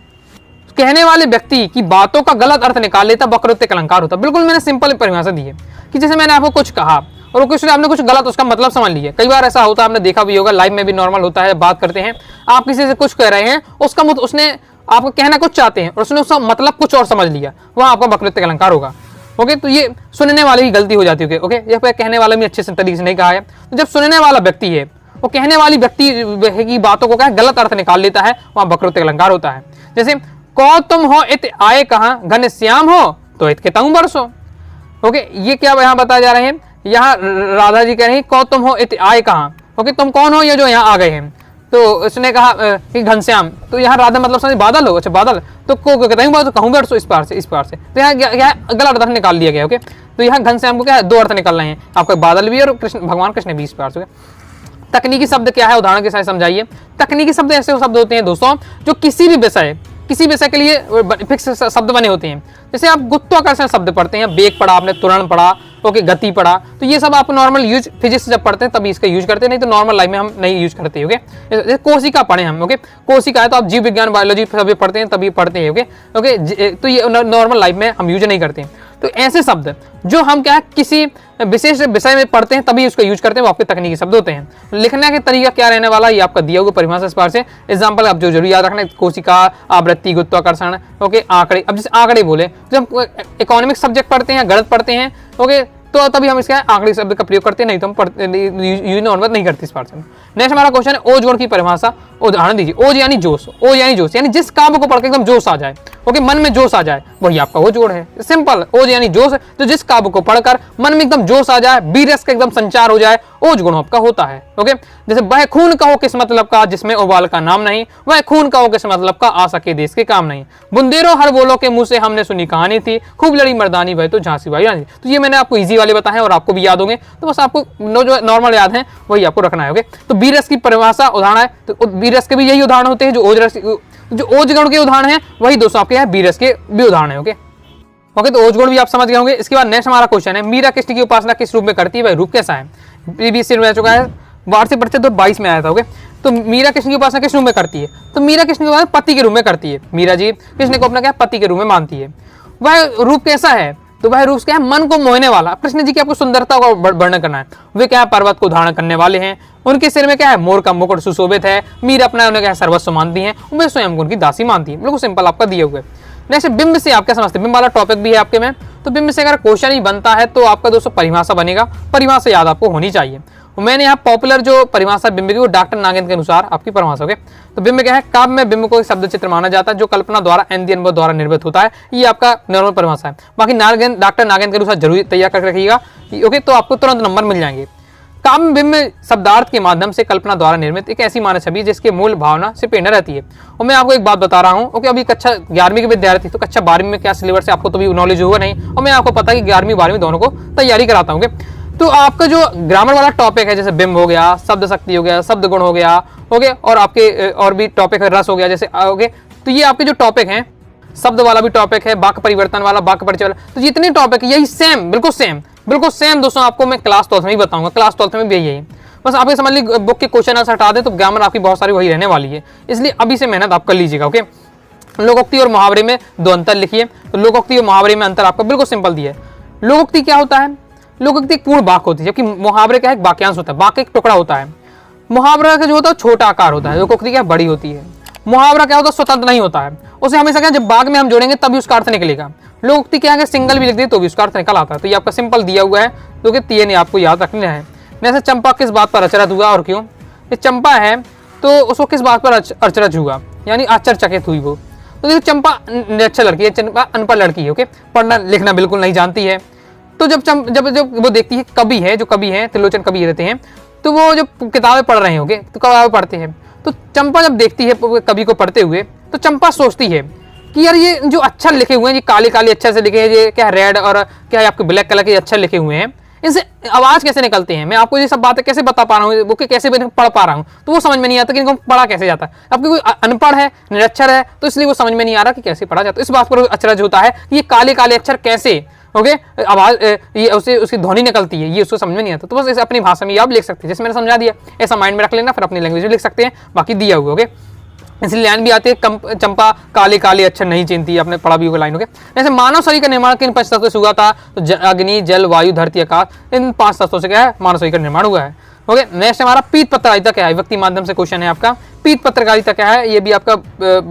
कहने वाले व्यक्ति की बातों का गलत अर्थ निकाल लेता, वक्रोक्ति अलंकार होता। बिल्कुल मैंने सिंपल परिभाषा दी है कि जैसे मैंने आपको कुछ कहा और कुछ आपने कुछ गलत उसका मतलब समझ लिया। कई बार ऐसा होता है, आपने देखा भी होगा, लाइव में भी नॉर्मल होता है, बात करते हैं, आप किसी से कुछ कह रहे हैं, उसका उसने आपको कहना कुछ चाहते हैं और उसने उसका मतलब कुछ और समझ लिया, वहाँ आपका वक्रोक्ति अलंकार होगा। ओके, तो ये सुनने वाले की गलती हो जाती है। ओके, ये कहने वाले भी अच्छे से तरीके से नहीं कहा है। तो जब सुनने वाला व्यक्ति है वो कहने वाली व्यक्ति की बातों को क्या गलत अर्थ निकाल लेता है, वहाँ वक्रोक्ति अलंकार होता है। जैसे कौ तुम हो इत आए कहाँ, घनश्याम हो तो इत के तऊ बरसो। ओके, ये क्या यहाँ बताया जा रहे हैं, यहाँ राधा जी कह रहे हैं कौ तुम हो इत आए कहाँ। ओके, तुम कौन हो ये जो यहाँ आ गए हैं, तो उसने कहा कि घनश्याम, तो यहाँ राधा मतलब समझ बादल हो, अच्छा बादल, तो कहूँ बरसो, इस पार से, इस पार से, तो यहाँ गलत अर्थ निकाल लिया गया। ओके, तो यहाँ घनश्याम को क्या 2 अर्थ निकल रहे हैं, आपका बादल भी और कृष्ण, भगवान कृष्ण भी, इस पार से। तकनीकी शब्द क्या है, उदाहरण के साथ समझाइए। तकनीकी शब्द ऐसे शब्द होते हैं दोस्तों जो किसी विषय के लिए फिक्स शब्द बने होते हैं। जैसे आप गुरुत्वाकर्षण शब्द पढ़ते हैं, वेग पढ़ा आपने, त्वरण पढ़ा, ओके, गति पढ़ा, तो ये सब आप नॉर्मल यूज फिजिक्स जब पढ़ते हैं तभी इसका यूज करते हैं, नहीं तो नॉर्मल लाइफ में हम नहीं यूज करते। ओके, जैसे कोशिका पढ़े हम, ओके, कोशिका है तो आप जीव विज्ञान बायोलॉजी सभी पढ़ते हैं तभी पढ़ते हैं। ओके, तो ये नॉर्मल लाइफ में हम यूज नहीं करते हैं। तो ऐसे शब्द जो हम क्या किसी विशेष विषय में पढ़ते हैं तभी उसका यूज करते हैं, वो आपके तकनीकी शब्द होते हैं। लिखने का तरीका क्या रहने वाला है, ये आपका दिया हुआ परिभाषा इस बार से। एग्जांपल आप जो जरूर याद रखना, कोशिका, आवृत्ति, गुरुत्वाकर्षण, ओके, आंकड़े। अब जैसे आंकड़े बोले, जब इकोनॉमिक सब्जेक्ट पढ़ते हैं, गणित पढ़ते हैं, ओके, तो तभी हम इसका आंकड़े शब्द का प्रयोग करते हैं, नहीं तो हम यूज नॉर्मल नहीं करते इस बार से। नेक्स्ट हमारा क्वेश्चन है ओज गुण की परिभाषा उदाहरण दीजिए। ओज यानी जोश, ओज यानी जोश, यानी जिस काम को पढ़ के एकदम जोश आ जाए, ओके, मन में जोश आ जाए, वही आपका ओज गुण है। सिंपल, ओज यानी जोश, तो जिस काव्य को पढ़कर मन में एकदम जोश आ जाए, वीरस का एकदम संचार हो जाए, ओज गुण आपका होता है। ओके, जैसे वह खून कहो किस मतलब का जिसमें उबाल का नाम नहीं, वह खून कहो किस मतलब का आ सके देश के काम नहीं, बुंदेरो हर बोलो के मुंह से हमने सुनी कहानी थी, खूब लड़ी मर्दानी वह तो झांसी बाई रानी। तो ये मैंने आपको इजी वाले बताए और आपको भी याद होंगे, तो बस आपको जो नॉर्मल याद है वही आपको रखना है। ओके, तो वीरस की परिभाषा उदाहरण है, तो वीरस के भी यही उदाहरण होते हैं जो ओज गुण के उदाहरण है, वही दोस्तों आपके यहाँ वीरस के भी उदाहरण है। ओके, तो ओज गुण भी आप समझ गए होंगे। इसके बाद नेक्स्ट हमारा क्वेश्चन है, मीरा कृष्ण की उपासना किस रूप में करती है, वह रूप कैसा है। प्रीवियस रह चुका है, वार्षिक परीक्षा 2022 में आया था। ओके, तो मीरा कृष्ण की उपासना किस रूप में करती है, तो मीरा कृष्ण की उपासना पति के रूप में करती है। मीरा जी कृष्ण को अपना क्या पति के रूप में मानती है। वह रूप कैसा है, तो वह रूप क्या है, मन को मोहने वाला। कृष्ण जी की आपको सुंदरता का वर्णन करना है। वे क्या है, पर्वत को धारण करने वाले हैं, उनके सिर में क्या है, मोर का मुकुट सुशोभित है। मीरा अपना उन्हें क्या है, सर्वस्व मानती है, वे स्वयं उनकी दासी मानती है। बिल्कुल सिंपल आपका दिए हुए। नेक्स्ट बिंब से आप क्या समझते हैं, बिंब वाला टॉपिक भी है आपके में। तो बिंब से अगर क्वेश्चन ही बनता है तो आपका दोस्तों परिभाषा बनेगा, परिभाषा याद आपको होनी चाहिए। मैंने यहाँ पॉपुलर जो परिभाषा बिंब की वो डॉक्टर नागेंद्र के अनुसार आपकी परिभाषा। ओके, तो बिंब क्या है, काव्य में बिंब को एक शब्द चित्र माना जाता है जो कल्पना द्वारा एनदी अनुभव द्वारा निर्मित होता है। ये आपका नॉर्मल परिभाषा है। बाकी डॉक्टर नागेंद्र के अनुसार जरूर तैयार करके रखिएगा। ओके, तो आपको तुरंत नंबर मिल जाएंगे। काव्य बिंब शब्दार्थ के माध्यम से कल्पना द्वारा निर्मित एक ऐसी मानव छवि जिसके मूल भावना से प्रेरणा रहती है। और मैं आपको एक बात बता रहा हूँ, ओके, अभी कक्षा 11वीं के विद्यार्थी, तो कक्षा 12वीं में क्या सिलेबस है आपको तो भी नॉलेज होगा नहीं, और मैं आपको पता है कि 11वीं 12वीं दोनों को तैयारी कराता हूँ। तो आपका जो ग्रामर वाला टॉपिक है, जैसे बिंब हो गया, शब्द शक्ति हो गया, शब्द गुण हो गया, ओके, और आपके और भी टॉपिक है, रस हो गया जैसे, ओके, तो ये आपके जो टॉपिक हैं, शब्द वाला भी टॉपिक है, वाक्य परिवर्तन वाला, वाक्य परिचय वाला, तो जितने टॉपिक है यही सेम, बिल्कुल सेम दोस्तों आपको मैं क्लास 12 में ही बताऊंगा। क्लास 12 में भी यही है। बस आपके समझ लीजिए बुक के क्वेश्चन आंसर हटा दे तो ग्रामर आपकी बहुत सारी वही रहने वाली है, इसलिए अभी से मेहनत आप कर लीजिएगा। ओके, लोकोक्ति और मुहावरे में दो अंतर लिखिए। तो लोकोक्ति और मुहावरे में अंतर आपका बिल्कुल सिंपल दिया है। लोकोक्ति क्या होता है? लोकोक्ति एक पूर्ण वाक्य होती है, जबकि मुहावरे क्या है, वाक्यांश होता है, वाक्य एक टुकड़ा होता है। मुहावरा का जो होता है छोटा आकार होता है, लोकोक्ति क्या बड़ी होती है। मुहावरा क्या होता है, स्वतंत्र नहीं होता है, उसे हमेशा क्या जब बाद में हम जोड़ेंगे तभी उसका अर्थ निकलेगा। लोकोक्ति क्या है, सिंगल भी लिख दिए तो भी उसका अर्थ निकल आता है। तो ये आपका सिंपल दिया हुआ है, तो ये नहीं आपको याद रखना है। जैसे चंपा किस बात पर अचरज हुआ और क्यों? ये चंपा है तो उसको किस बात पर अचरज हुआ, यानी आश्चर्यचकित हुई वो। तो देखो चंपा अच्छा लड़की है, चंपा अनपढ़ लड़की है, ओके, पढ़ना लिखना बिल्कुल नहीं जानती है। तो जब वो देखती है कवि है, जो कवि है त्रिलोचन कवि रहते हैं, तो वो जब किताबें पढ़ रहे होंगे तो किताबें पढ़ते हैं, तो चंपा जब देखती है कवि को पढ़ते हुए तो चंपा सोचती है कि यार ये जो अक्षर लिखे हुए हैं, ये काले काले अक्षर से लिखे हैं, ये क्या रेड और क्या है आपके ब्लैक कलर के अक्षर लिखे हुए हैं, इनसे आवाज कैसे निकलते हैं? मैं आपको ये सब बातें कैसे बता पा रहा हूँ, वो कैसे पढ़ पा रहा हूँ, तो वो समझ में नहीं आता कि इनको पढ़ा कैसे जाता है। अब कोई अनपढ़ है, निरक्षर है, तो इसलिए वो समझ में नहीं आ रहा कि कैसे पढ़ा जाता है। इस बात पर अचरज होता है कि ये काले काले अक्षर कैसे, ओके, आवाज ये उसकी ध्वनि निकलती है, ये उसको समझ में नहीं आता। तो बस इसे अपनी भाषा में आप लिख सकते हैं, जैसे मैंने समझा दिया, ऐसा माइंड में रख लेना, फिर अपनी लैंग्वेज में लिख सकते हैं, बाकी दिया हुआ। ओके, इसलिए लाइन भी आती है, चंपा काले काले अक्षर नहीं चिंती, आपने पढ़ा भी होगा लाइन। ओके, जैसे मानव शरीर का निर्माण किन 5 तत्वों से हुआ था? तो अग्नि, जल, वायु, धरती, आकाश, इन 5 तत्वों से क्या है मानव शरीर का निर्माण हुआ है। ओके, नेक्स्ट हमारा पीत पत्रकारिता क्या है? व्यक्ति माध्यम से क्वेश्चन है आपका। पीत पत्रकारिता क्या है? ये भी आपका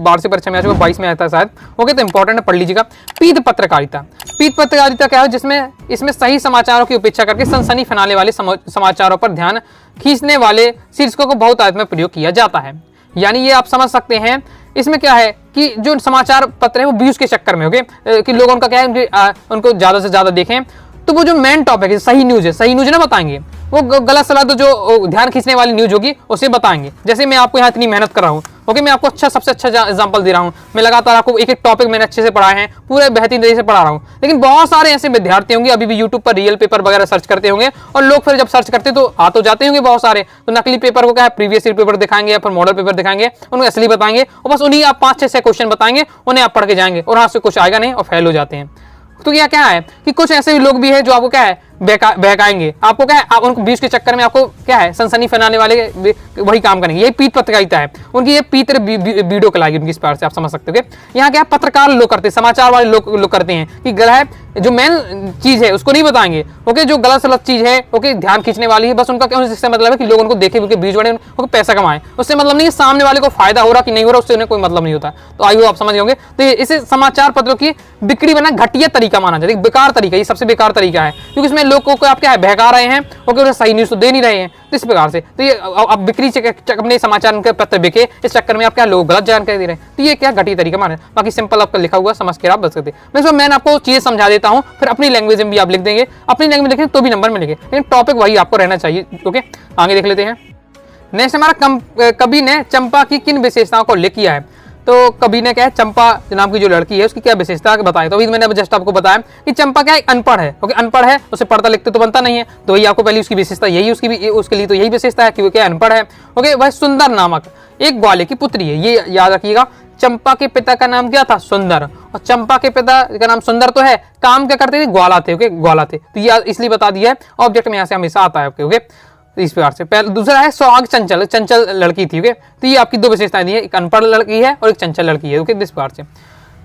वार्षिक परीक्षा में 22 में आता है शायद। ओके, तो इंपॉर्टेंट है, पढ़ लीजिएगा। पीत पत्रकारिता क्या है? जिसमें इसमें सही समाचारों की उपेक्षा करके सनसनी फैलाने वाले समाचारों पर ध्यान खींचने वाले शीर्षकों को बहुतायत में प्रयोग किया जाता है। यानी ये आप समझ सकते हैं, इसमें क्या है कि जो समाचार पत्र है वो व्यूज के चक्कर में, ओके, कि लोग उनका क्या है उनको ज्यादा से ज्यादा देखें, तो वो जो मेन टॉपिक है सही न्यूज है, सही न्यूज ना बताएंगे, वो गलत सलाह तो जो ध्यान खींचने वाली न्यूज होगी उसे बताएंगे। जैसे मैं आपको यहाँ इतनी मेहनत कर रहा हूँ, ओके, मैं आपको सबसे अच्छा एग्जांपल दे रहा हूँ, मैं लगातार आपको एक टॉपिक मैंने अच्छे से पढ़ाए हैं, पूरे बेहतरीन तरीके से पढ़ा रहा हूँ, लेकिन बहुत सारे ऐसे विद्यार्थी होंगे अभी भी यूट्यूब पर रियल पेपर वगैरह सर्च करते होंगे, और लोग फिर जब सर्च करते तो आ तो जाते होंगे बहुत सारे, तो नकली पेपर को क्या है प्रीवियस ईयर पेपर दिखाएंगे या फिर मॉडल पेपर दिखाएंगे, उनको असली बताएंगे, और बस उन्हीं आप 5-6 क्वेश्चन बताएंगे, उन्हें आप पढ़ के जाएंगे और यहाँ से कुछ आएगा नहीं और फेल हो जाते हैं। तो क्या है कि कुछ ऐसे लोग भी है जो आपको क्या है बहकाएंगे, आपको क्या है आप उनको व्यूज के चक्कर में आपको क्या है सनसनी फैलाने वाले वही काम करेंगे। यही पीत पत्रकारिता है उनकी, ये पीत वीडियो कहलाएगी उनकी, इस प्रकार से आप समझ सकते हो। यहाँ क्या है पत्रकार लोग करते हैं, समाचार वाले लोग करते हैं कि गलत जो मेन चीज है उसको नहीं बताएंगे, ओके, जो गलत सलत चीज है, ओके, ध्यान खींचने वाली है, बस उनका क्या इससे मतलब है कि लोग उनको देखे व्यूज बढ़े, उनको पैसा कमाए, उससे मतलब नहीं है सामने वाले को फायदा हो रहा कि नहीं हो रहा, उससे उन्हें कोई मतलब नहीं होता। तो आइए आप समझ होंगे। तो इसे समाचार पत्रों की बिक्री बना घटिया तरीका माना जाता है, बेकार तरीका, ये सबसे बेकार तरीका है, क्योंकि इसमें लोगों को आप क्या है बहका रहे हैं, ओके, उन्हें सही न्यूज तो दे नहीं रहे हैं, तो इस प्रकार से तो ये अब बिक्री अपने समाचार के पत्र बिके, इस चक्कर में आप क्या लोग गलत जानकारी दे रहे हैं, तो ये क्या घटिया तरीका माने। बाकी सिंपल आपका लिखा हुआ समझ के आप बच सकते हैं। मैं आपको चीजें समझा देता हूँ, फिर अपनी लैंग्वेज में भी आप लिख देंगे, अपनी लैंग्वेज लिखें तो भी नंबर मिलेंगे, लेकिन टॉपिक वही आपको रहना चाहिए। ओके, आगे देख लेते हैं। नेक्स्ट हमारा कवि ने चंपा की किन विशेषताओं को उल्लेख किया है? तो कवि ने क्या है चंपा नाम की जो लड़की है उसकी क्या विशेषता बताया, तो अभी मैंने जस्ट आपको बताया कि चंपा क्या है अनपढ़ है, ओके, अनपढ़ है, उसे पढ़ता लिखते तो बनता नहीं है, तो वही आपको पहले उसकी विशेषता यही उसके लिए तो यही विशेषता है कि वो क्या अनपढ़ है। ओके, वह सुंदर नामक एक ग्वाले की पुत्री है, ये याद रखिएगा। चंपा के पिता का नाम क्या था? सुंदर, और चंपा के पिता का नाम सुंदर तो है, काम क्या करते थे? ग्वाला थे, ओके, ग्वाला थे, तो ये इसलिए बता दिया है, ऑब्जेक्ट में यहाँ से हमेशा आता है, ओके, तो इस प्रकार से। पहले दूसरा है सुहाग चंचल, चंचल लड़की थी, ओके, तो ये आपकी 2 विशेषताएं दी है, एक अनपढ़ लड़की है और एक चंचल लड़की है, ओके, इस प्रकार से।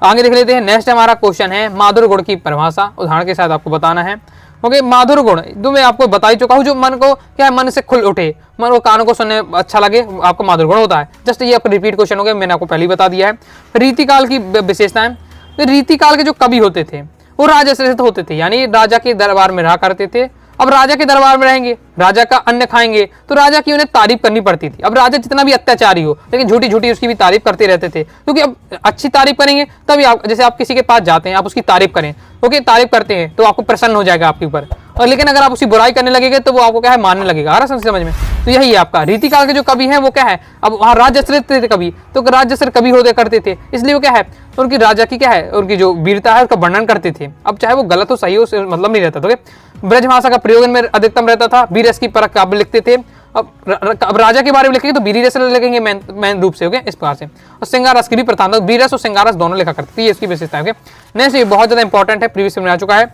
आगे देख लेते हैं। नेक्स्ट हमारा क्वेश्चन है माधुर गुण की परिभाषा, उदाहरण के साथ आपको बताना है। ओके, माधुर गुण तो मैं आपको बता ही चुका हूँ, जो मन को क्या है मन से खुल उठे, मन को कानों को सुनने अच्छा लगे, आपको माधुर गुण होता है। जस्ट ये आपको रिपीट क्वेश्चन हो गया, मैंने आपको पहले ही बता दिया है। रीतिकाल की विशेषताएं, तो रीतिकाल के जो कवि होते थे वो राजा श्रेष्ठ होते थे, यानी राजा के दरबार में रहा करते थे, अब राजा के दरबार में रहेंगे, राजा का अन्न खाएंगे, तो राजा की उन्हें तारीफ करनी पड़ती थी। अब राजा जितना भी अत्याचारी हो, लेकिन झूठी झूठी उसकी भी तारीफ करते रहते थे, क्योंकि अब अच्छी तारीफ करेंगे तभी आप, जैसे आप किसी के पास जाते हैं, आप उसकी तारीफ करें, ओके, तारीफ करते हैं तो आपको प्रसन्न हो जाएगा आपके ऊपर। और लेकिन अगर आप उसकी बुराई करने लगेंगे तो वो आपको क्या है, मानने लगेगा। आ रहा समझ में? तो यही है आपका रीतिकाल के जो कवि हैं वो क्या है, अब वहाँ राज दशरथ थे कवि, तो राज दशरथ कवि होते करते थे, इसलिए वो क्या है, उनकी राजा की क्या है, उनकी जो वीरता है उसका वर्णन करते थे। अब चाहे वो गलत हो सही हो, उससे मतलब नहीं रहता था। ब्रज भाषा का प्रयोग इनमें अधिकतम रहता था। वीर रस की परख काव्य लिखते थे। अब राजा के बारे में लिखेंगे तो वीर रस लिखेंगे मेन रूप से, ओके, इस प्रकार से। और श्रृंगार रस की भी प्रधानता, वीर रस और श्रृंगार रस दोनों लिखा करते थे, ये इसकी विशेषता है। नेक्स्ट, ये बहुत ज्यादा इंपॉर्टेंट है, प्रीवियस में आ चुका है।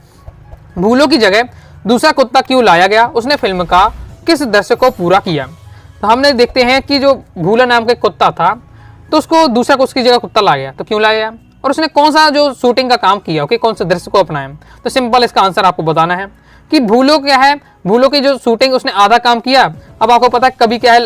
भूलों की जगह दूसरा कुत्ता क्यों लाया गया, उसने फिल्म का किस दृश्य को पूरा किया। तो हमने देखते हैं कि जो भूला नाम का कुत्ता था, तो उसको दूसरा उसकी जगह कुत्ता लाया गया, तो क्यों लाया गया, और उसने कौन सा जो शूटिंग का काम किया, ओके, कौन सा दृश्य को अपनाया। तो सिंपल इसका आंसर आपको बताना है कि भूलो क्या है, भूलो की जो शूटिंग उसने आधा काम किया। अब आपको पता है कभी क्या है,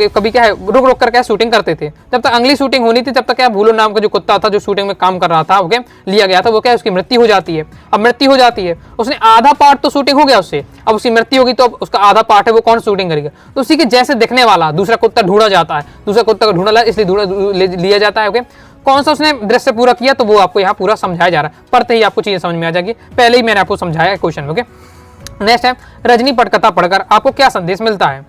कभी क्या है, रुक रुक कर क्या शूटिंग करते थे, जब तक अगली शूटिंग होनी थी तब तक क्या भूलो नाम का जो कुत्ता था जो शूटिंग में काम कर रहा था, ओके, लिया गया था, वो क्या है, उसकी मृत्यु हो जाती है। अब मृत्यु हो जाती है, उसने आधा पार्ट तो शूटिंग हो गया उससे, अब उसकी मृत्यु होगी तो अब उसका आधा पार्ट है वो कौन शूटिंग करेगा। तो उसी के जैसे दिखने वाला दूसरा कुत्ता ढूंढा जाता है, दूसरा कुत्ता को ढूंढा इसलिए लिया जाता है, ओके। कौन सा उसने दृश्य पूरा किया, तो वो आपको यहाँ पूरा समझाया जा रहा है, पढ़ते ही आपको चीजें समझ में आ जाएगी, पहले ही मैंने आपको समझाया क्वेश्चन, ओके। नेक्स्ट है, रजनी पटकथा पढ़कर आपको क्या संदेश मिलता है।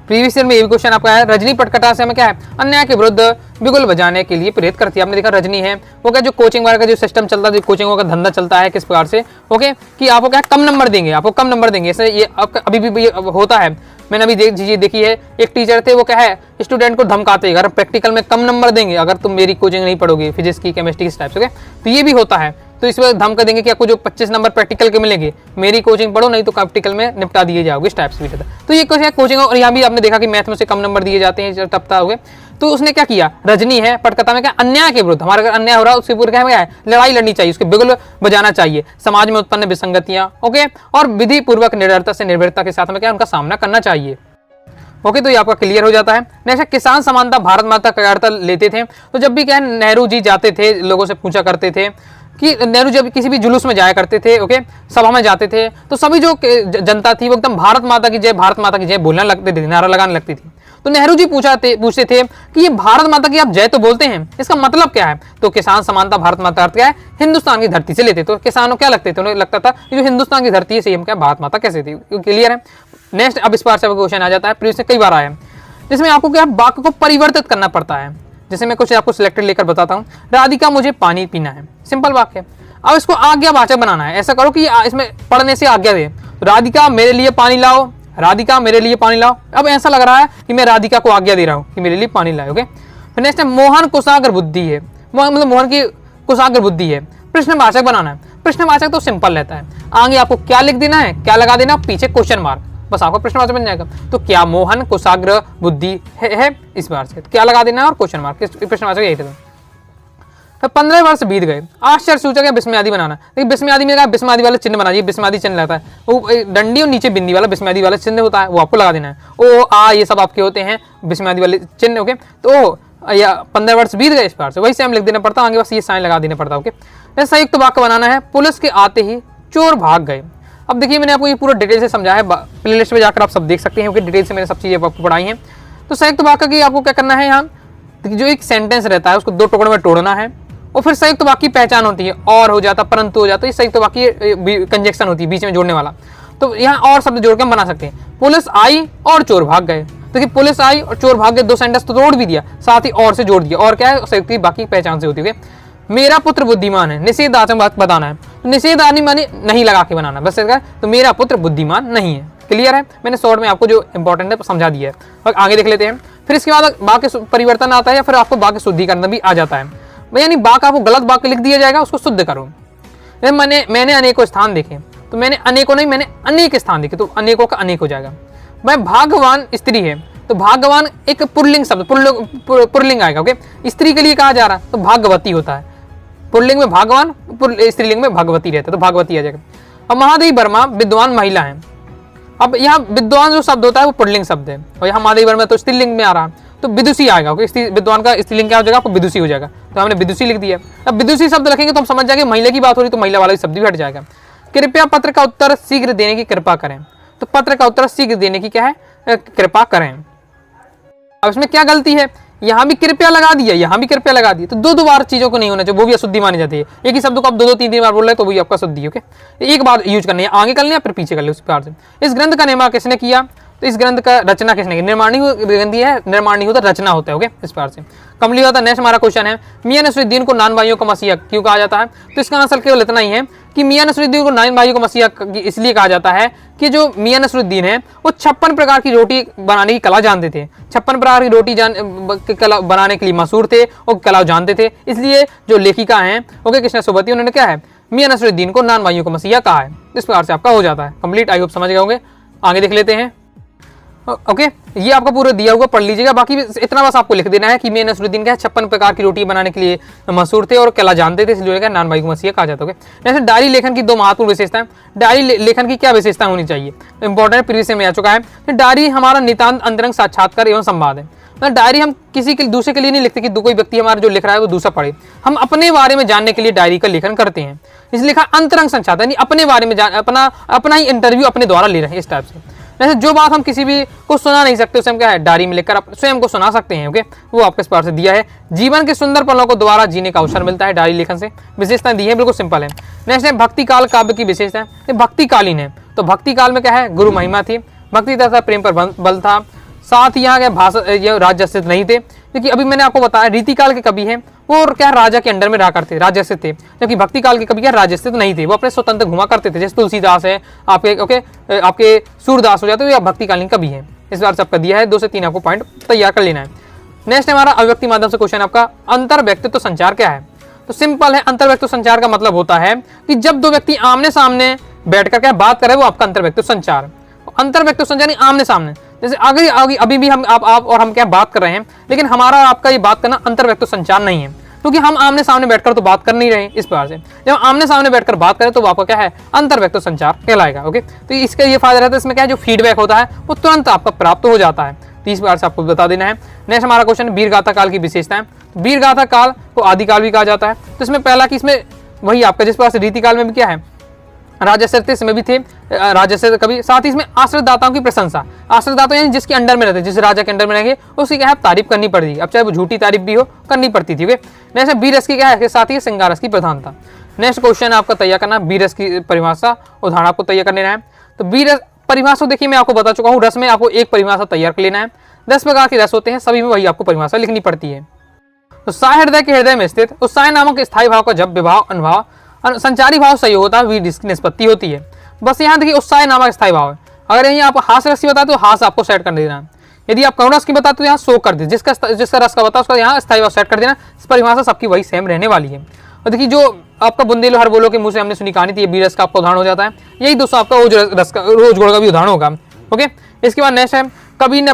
प्रीवियस ईयर में ये भी क्वेश्चन आपका है, रजनी पटकथा से हमें क्या है, अन्याय के विरुद्ध बिगुल बजाने के लिए प्रेरित करती है। आपने देखा रजनी है वो क्या, जो कोचिंग वगैरह का जो सिस्टम चलता है, जो कोचिंग का धंधा चलता है, किस प्रकार से, ओके, कि आपको क्या कम नंबर देंगे, आपको कम नंबर देंगे। ऐसे ये अभी भी होता है, मैंने अभी देखी है, एक टीचर थे वो क्या है, स्टूडेंट को धमकाते, अगर प्रैक्टिकल में कम नंबर देंगे, अगर तुम मेरी कोचिंग नहीं पढ़ोगे, फिजिक्स की, केमिस्ट्री इस टाइप से, तो ये भी होता है। तो इस वक्त धमका देंगे कि आपको जो 25 नंबर प्रैक्टिकल के मिलेंगे, मेरी कोचिंग पढ़ो, नहीं तो प्रैक्टिकल में निपटा दिए जाओगे, इस टाइप से भी रहता है। तो ये कुछ है कोचिंग। और यहाँ भी आपने देखा कि मैथ में से कम नंबर दिए जाते हैं, तब हो गए। तो उसने क्या किया, रजनी है पटकथा में क्या, अन्याय के विरुद्ध, हमारा अगर अन्याय हो रहा है उसके पूरे क्या है, लड़ाई लड़नी चाहिए, उसके बिगुल बजाना चाहिए, समाज में उत्पन्न विसंगतियां, ओके, और विधि पूर्वक निडरता से निर्भरता के साथ में क्या उनका सामना करना चाहिए, ओके। तो ये आपका क्लियर हो जाता है। नेक्स्ट, किसान समानता भारत माता का अर्थ लेते थे। तो जब भी क्या है, नेहरू जी जाते थे, लोगों से पूछा करते थे कि नेहरू जब किसी भी जुलूस में जाया करते थे, ओके, सभा में जाते थे, तो सभी जो जनता थी वो एकदम भारत माता की जय, भारत माता की जय बोलने लगते थे, नारा लगाने लगती थी। तो नेहरू जी पूछते थे कि ये भारत माता की आप जय तो बोलते हैं, इसका मतलब क्या है। तो किसान समानता भारत माता अर्थ क्या है, हिंदुस्तान की धरती से लेते। तो किसानों क्या लगते थे, उन्हें लगता था कि जो हिंदुस्तान की धरती है सेम क्या भारत माता कैसे थी, क्लियर है। नेक्स्ट, अब इस बार से क्वेश्चन आ जाता है, प्रीवियस में कई बार आया है, जिसमें आपको क्या वाक्य को परिवर्तित करना पड़ता है। जैसे मैं कुछ आपको सिलेक्टेड लेकर बताता हूँ, राधिका मुझे पानी पीना है, सिंपल वाक्य। अब इसको आज्ञावाचक बनाना है, ऐसा करो कि इसमें पढ़ने से आज्ञा दे, राधिका मेरे लिए पानी लाओ, राधिका मेरे लिए पानी लाओ। अब ऐसा लग रहा है कि मैं राधिका को आज्ञा दे रहा हूँ कि मेरे लिए पानी लाए, ओके। फिर नेक्स्ट है, मोहन कुशाग्र बुद्धि है, मतलब मोहन की कुशाग्र बुद्धि है, प्रश्नवाचक बनाना है। प्रश्नवाचक तो सिंपल रहता है, आगे आपको क्या लिख देना है, क्या लगा देना, पीछे क्वेश्चन मार्क, बस आपका प्रश्नवाचक बन जाएगा। तो क्या मोहन कुशाग्र बुद्धि है इस बार से, क्या लगा देना है और क्वेश्चन मार्क, प्रश्नवाचक यही था। तो 15 वर्ष बीत गए, आश्चर्य सूचक है विस्मय आदि बनाना। देखिए विस्मय आदि में कहा विस्मय आदि वाला चिन्ह बनाइए, विस्मय आदि चिन्ह रहता है, वो डंडी और नीचे बिंदी वाला विस्मय आदि वाला चिन्ह होता है, वो आपको लगा देना है। ओ आ ये सब आपके होते हैं विस्मय आदि वाले चिन्ह, ओके। तो या 15 वर्ष बीत गए, इस बार से वही सेम लिख देना पड़ता, आगे बस ये साइन लगा देना पड़ता, ओके। संयुक्त वाक्य बनाना है, पुलिस के आते ही चोर भाग गए। अब देखिए मैंने आपको ये पूरा डिटेल से समझाया है, प्ले लिस्ट में जाकर आप सब देख सकते हैं, डिटेल से मैंने सब चीजें आपको पढ़ाई हैं। तो संयुक्त वाक्य की आपको क्या करना है, यहाँ जो एक सेंटेंस रहता है उसको 2 टुकड़ों में तोड़ना है, और फिर संयुक्त वाक्य की पहचान होती है, और हो जाता, परंतु हो जाता, ये संयुक्त वाक्य कंजक्शन होती है बीच में जोड़ने वाला। तो यहाँ और शब्द जोड़ के हम बना सकते हैं, पुलिस आई और चोर भाग गए। देखिए पुलिस आई और चोर भाग गए, 2 सेंटेंस तो तोड़ भी दिया, साथ ही और से जोड़ दिया, और क्या है संयुक्त की बाकी पहचान से होती है। मेरा पुत्र बुद्धिमान है, निषेधात्मक बताना है, निषेधात्मक माने नहीं लगा के बनाना, बस तो मेरा पुत्र बुद्धिमान नहीं है, क्लियर है। मैंने शॉर्ट में आपको जो इंपॉर्टेंट है समझा दिया है, और आगे देख लेते हैं। फिर इसके बाद वाक्य परिवर्तन आता है, या फिर आपको वाक्य शुद्धिकरण भी आ जाता है, यानी वाक्य आपको गलत वाक्य लिख दिया जाएगा, उसको शुद्ध करो। मैंने अनेकों स्थान देखे, तो मैंने अनेकों नहीं, मैंने अनेक स्थान देखे, तो अनेकों का अनेक हो जाएगा। मैं भाग्यवान स्त्री है, तो भाग्यवान एक पुल्लिंग शब्द, पुल्लिंग आएगा, ओके। स्त्री के लिए कहा जा रहा है तो भाग्यवती होता है, पुल्लिंग में भागवान, स्त्रीलिंग में भागवती रहता है, तो भागवती आ जाएगा। अब महादेवी वर्मा विद्वान महिला है। अब यहाँ विद्वान जो शब्द होता है वो पुल्लिंग शब्द है, और यहाँ महादेवी वर्मा तो स्त्रीलिंग में आ रहा है, तो विदुषी आएगा, ओके। विद्वान का स्त्रीलिंग क्या हो जाएगा, आपको विदुषी हो जाएगा, तो हमने विदुषी लिख दिया। अब विदुषी शब्द लिखेंगे तो हम समझ जाएंगे महिला की बात हो रही, तो महिला वाला शब्द भी हट जाएगा। कृपया पत्र का उत्तर शीघ्र देने की कृपा करें। तो पत्र का उत्तर शीघ्र देने की क्या है, कृपा करें। अब इसमें क्या गलती है, यहाँ भी कृपया लगा दिया, यहाँ भी कृपया लगा दिया, तो दो बार चीजों को नहीं होना चाहिए, वो भी अशुद्धि मानी जाती है। एक ही शब्द को आप दो तीन तीन बार बोल रहे हैं तो वही आपका शुद्धि। ओके, एक बार यूज करनी है, आगे कर लिया फिर पीछे कर लिया उस प्रकार से। इस ग्रंथ का निर्माण किसने किया, तो इस ग्रंथ का रचना किसने की, निर्माण नहीं है, निर्माण नहीं होता, रचना होता है। ओके, इस प्रकार से कंप्लीट होता है। नेक्स्ट हमारा क्वेश्चन है, मियां नसरुद्दीन को नान भाइयों का मसीहा क्यों कहा जाता है। तो इसका आंसर केवल इतना ही है कि मियां नसरुद्दीन को नान भाइयों का मसीहा इसलिए कहा जाता है कि जो मियां नसरुद्दीन है वो 56 प्रकार की रोटी बनाने की कला जानते थे, 56 प्रकार की रोटी कला बनाने के लिए मशहूर थे और कला जानते थे। इसलिए जो लेखिका हैं ओके कृष्णा सोबती, उन्होंने क्या है, मियां नसरुद्दीन को नान भाइयों का मसीहा कहा है। इस प्रकार से आपका हो जाता है कंप्लीट। आई होप समझ गए होंगे। आगे देख लेते हैं। ओके, ये आपका पूरा दिया हुआ पढ़ लीजिएगा, बाकी इतना बस आपको लिख देना है कि मियां नसरुद्दीन क्या 56 प्रकार की रोटी बनाने के लिए मशहूर थे और कला जानते थे, इसलिए क्या नान भाई को मसीहा कहा जाता है। जैसे डायरी लेखन की दो महत्वपूर्ण विशेषताएं। डायरी लेखन की क्या विशेषता होनी चाहिए, इंपॉर्टेंट प्रीवियस में आ चुका है। तो डायरी हमारा नितांत अंतरंग साक्षात्कार एवं संवाद है। मतलब डायरी हम किसी के दूसरे के लिए नहीं लिखते कि कोई व्यक्ति हमारा जो लिख रहा है वो दूसरा पढ़े, हम अपने बारे में जानने के लिए डायरी का लेखन करते हैं। इसलिए लिखा अंतरंग साक्षात्कार, यानी अपने बारे में अपना ही इंटरव्यू अपने द्वारा ले रहे हैं, इस टाइप से। जैसे जो बात हम किसी भी को सुना नहीं सकते उसे हम क्या है, डायरी में लिखकर स्वयं को सुना सकते हैं। ओके, वो आपके इस पार से दिया है। जीवन के सुंदर पलों को दोबारा जीने का अवसर मिलता है डायरी लेखन से। विशेषताएं दी है, बिल्कुल सिंपल है। नेक्स्ट है भक्ति काल काव्य की विशेषता है, भक्ति कालीन है। तो भक्ति काल में क्या है, गुरु महिमा थी, भक्ति तथा प्रेम पर बल था। साथ ही यहाँ भाषा राजस्थित नहीं थे, क्योंकि अभी मैंने आपको बताया रीतिकाल के कवि हैं वो क्या राजा के अंडर में रहा करते, राजस्थित थे, जबकि भक्ति काल के कवि क्या राजस्थित नहीं थे, वो अपने स्वतंत्र घुमा करते थे। जैसे तुलसीदास है आपके, ओके आपके सूरदास हो जाते हैं, या भक्तिकालीन कवि हैं। इस बार से आपका दिया है 2 से 3 आपको पॉइंट तैयार कर लेना है। नेक्स्ट हमारा अभिव्यक्ति माध्यम से क्वेश्चन आपका, अंतर व्यक्तित्व संचार क्या है। तो सिंपल है, अंतर व्यक्तित्व संचार का मतलब होता है कि जब दो व्यक्ति आमने सामने बैठ कर बात करे वो आपका अंतर व्यक्तित्व संचार। अंतर व्यक्तित्व संचार आमने सामने, जैसे आगे अभी भी हम आप और हम क्या बात कर रहे हैं, लेकिन हमारा और आपका ये बात करना अंतर व्यक्तित्व संचार नहीं है, क्योंकि हम आमने सामने बैठकर तो बात कर नहीं रहे। इस प्रकार से जब आमने सामने बैठकर बात करें तो आपका क्या है, अंतर व्यक्तित्व संचार कहलाएगा। ओके, तो इसका ये फायदा रहता है, इसमें क्या है, जो फीडबैक होता है वो तुरंत आपका प्राप्त हो जाता है। तो इस प्रकार से आपको बता देना है। नेक्स्ट हमारा क्वेश्चन, वीरगाथा काल की विशेषताएं। वीरगाथा काल को आदिकाल भी कहा जाता है। तो इसमें पहला कि इसमें वही आपका जिस प्रकार से रीतिकाल में भी क्या है, राजस्व इसमें भी थे, राजस्व कभी, साथ ही इसमें आश्रित दाताओं की प्रशंसा। आश्रित दाता यानी जिसके अंडर में रहते, जिस राजा के अंडर में रहेंगे उसकी क्या है, तारीफ करनी पड़ती, अब चाहे वो झूठी तारीफ भी हो करनी पड़ती थी। नेक्स्ट वीर रस की क्या है, साथ ही श्रृंगार रस की प्रधानता। नेक्स्ट क्वेश्चन आपका तैयार करना, वीर रस की परिभाषा उदाहरण आपको तैयार कर लेना है। तो वीर परिभाषा देखिए मैं आपको बता चुका हूँ, रस में आपको एक परिभाषा तैयार कर लेना है। 10 प्रकार के रस होते हैं, सभी में वही आपको परिभाषा लिखनी पड़ती है। तो साय हृदय के हृदय में स्थित उत्साह नामक स्थायी भाव का जब विभाव अनुभाव संचारी भाव सही होता है, वीर की निष्पत्ति होती है। बस यहाँ देखिए उत्साह नामक स्थायी भाव है। अगर यहीं आप हास रस की बताते तो हास आपको सेट कर देना है। यदि आप करुण रस की बताते तो यहाँ शोक कर दे, जिसका रस का बता उसका यहाँ स्थायी भाव सेट कर देना। इस परिभाषा सबकी वही सेम रहने वाली है। और देखिए जो आपका बुंदेलो हर बोलो के मुंह से हमने सुनी कहानी थी, ये वीर रस का आपका उदाहरण हो जाता है। यही दोस्तों आपका रोज गोड़ का भी उदाहरण होगा। ओके, इसके बाद नेक्स्ट है, कवि ने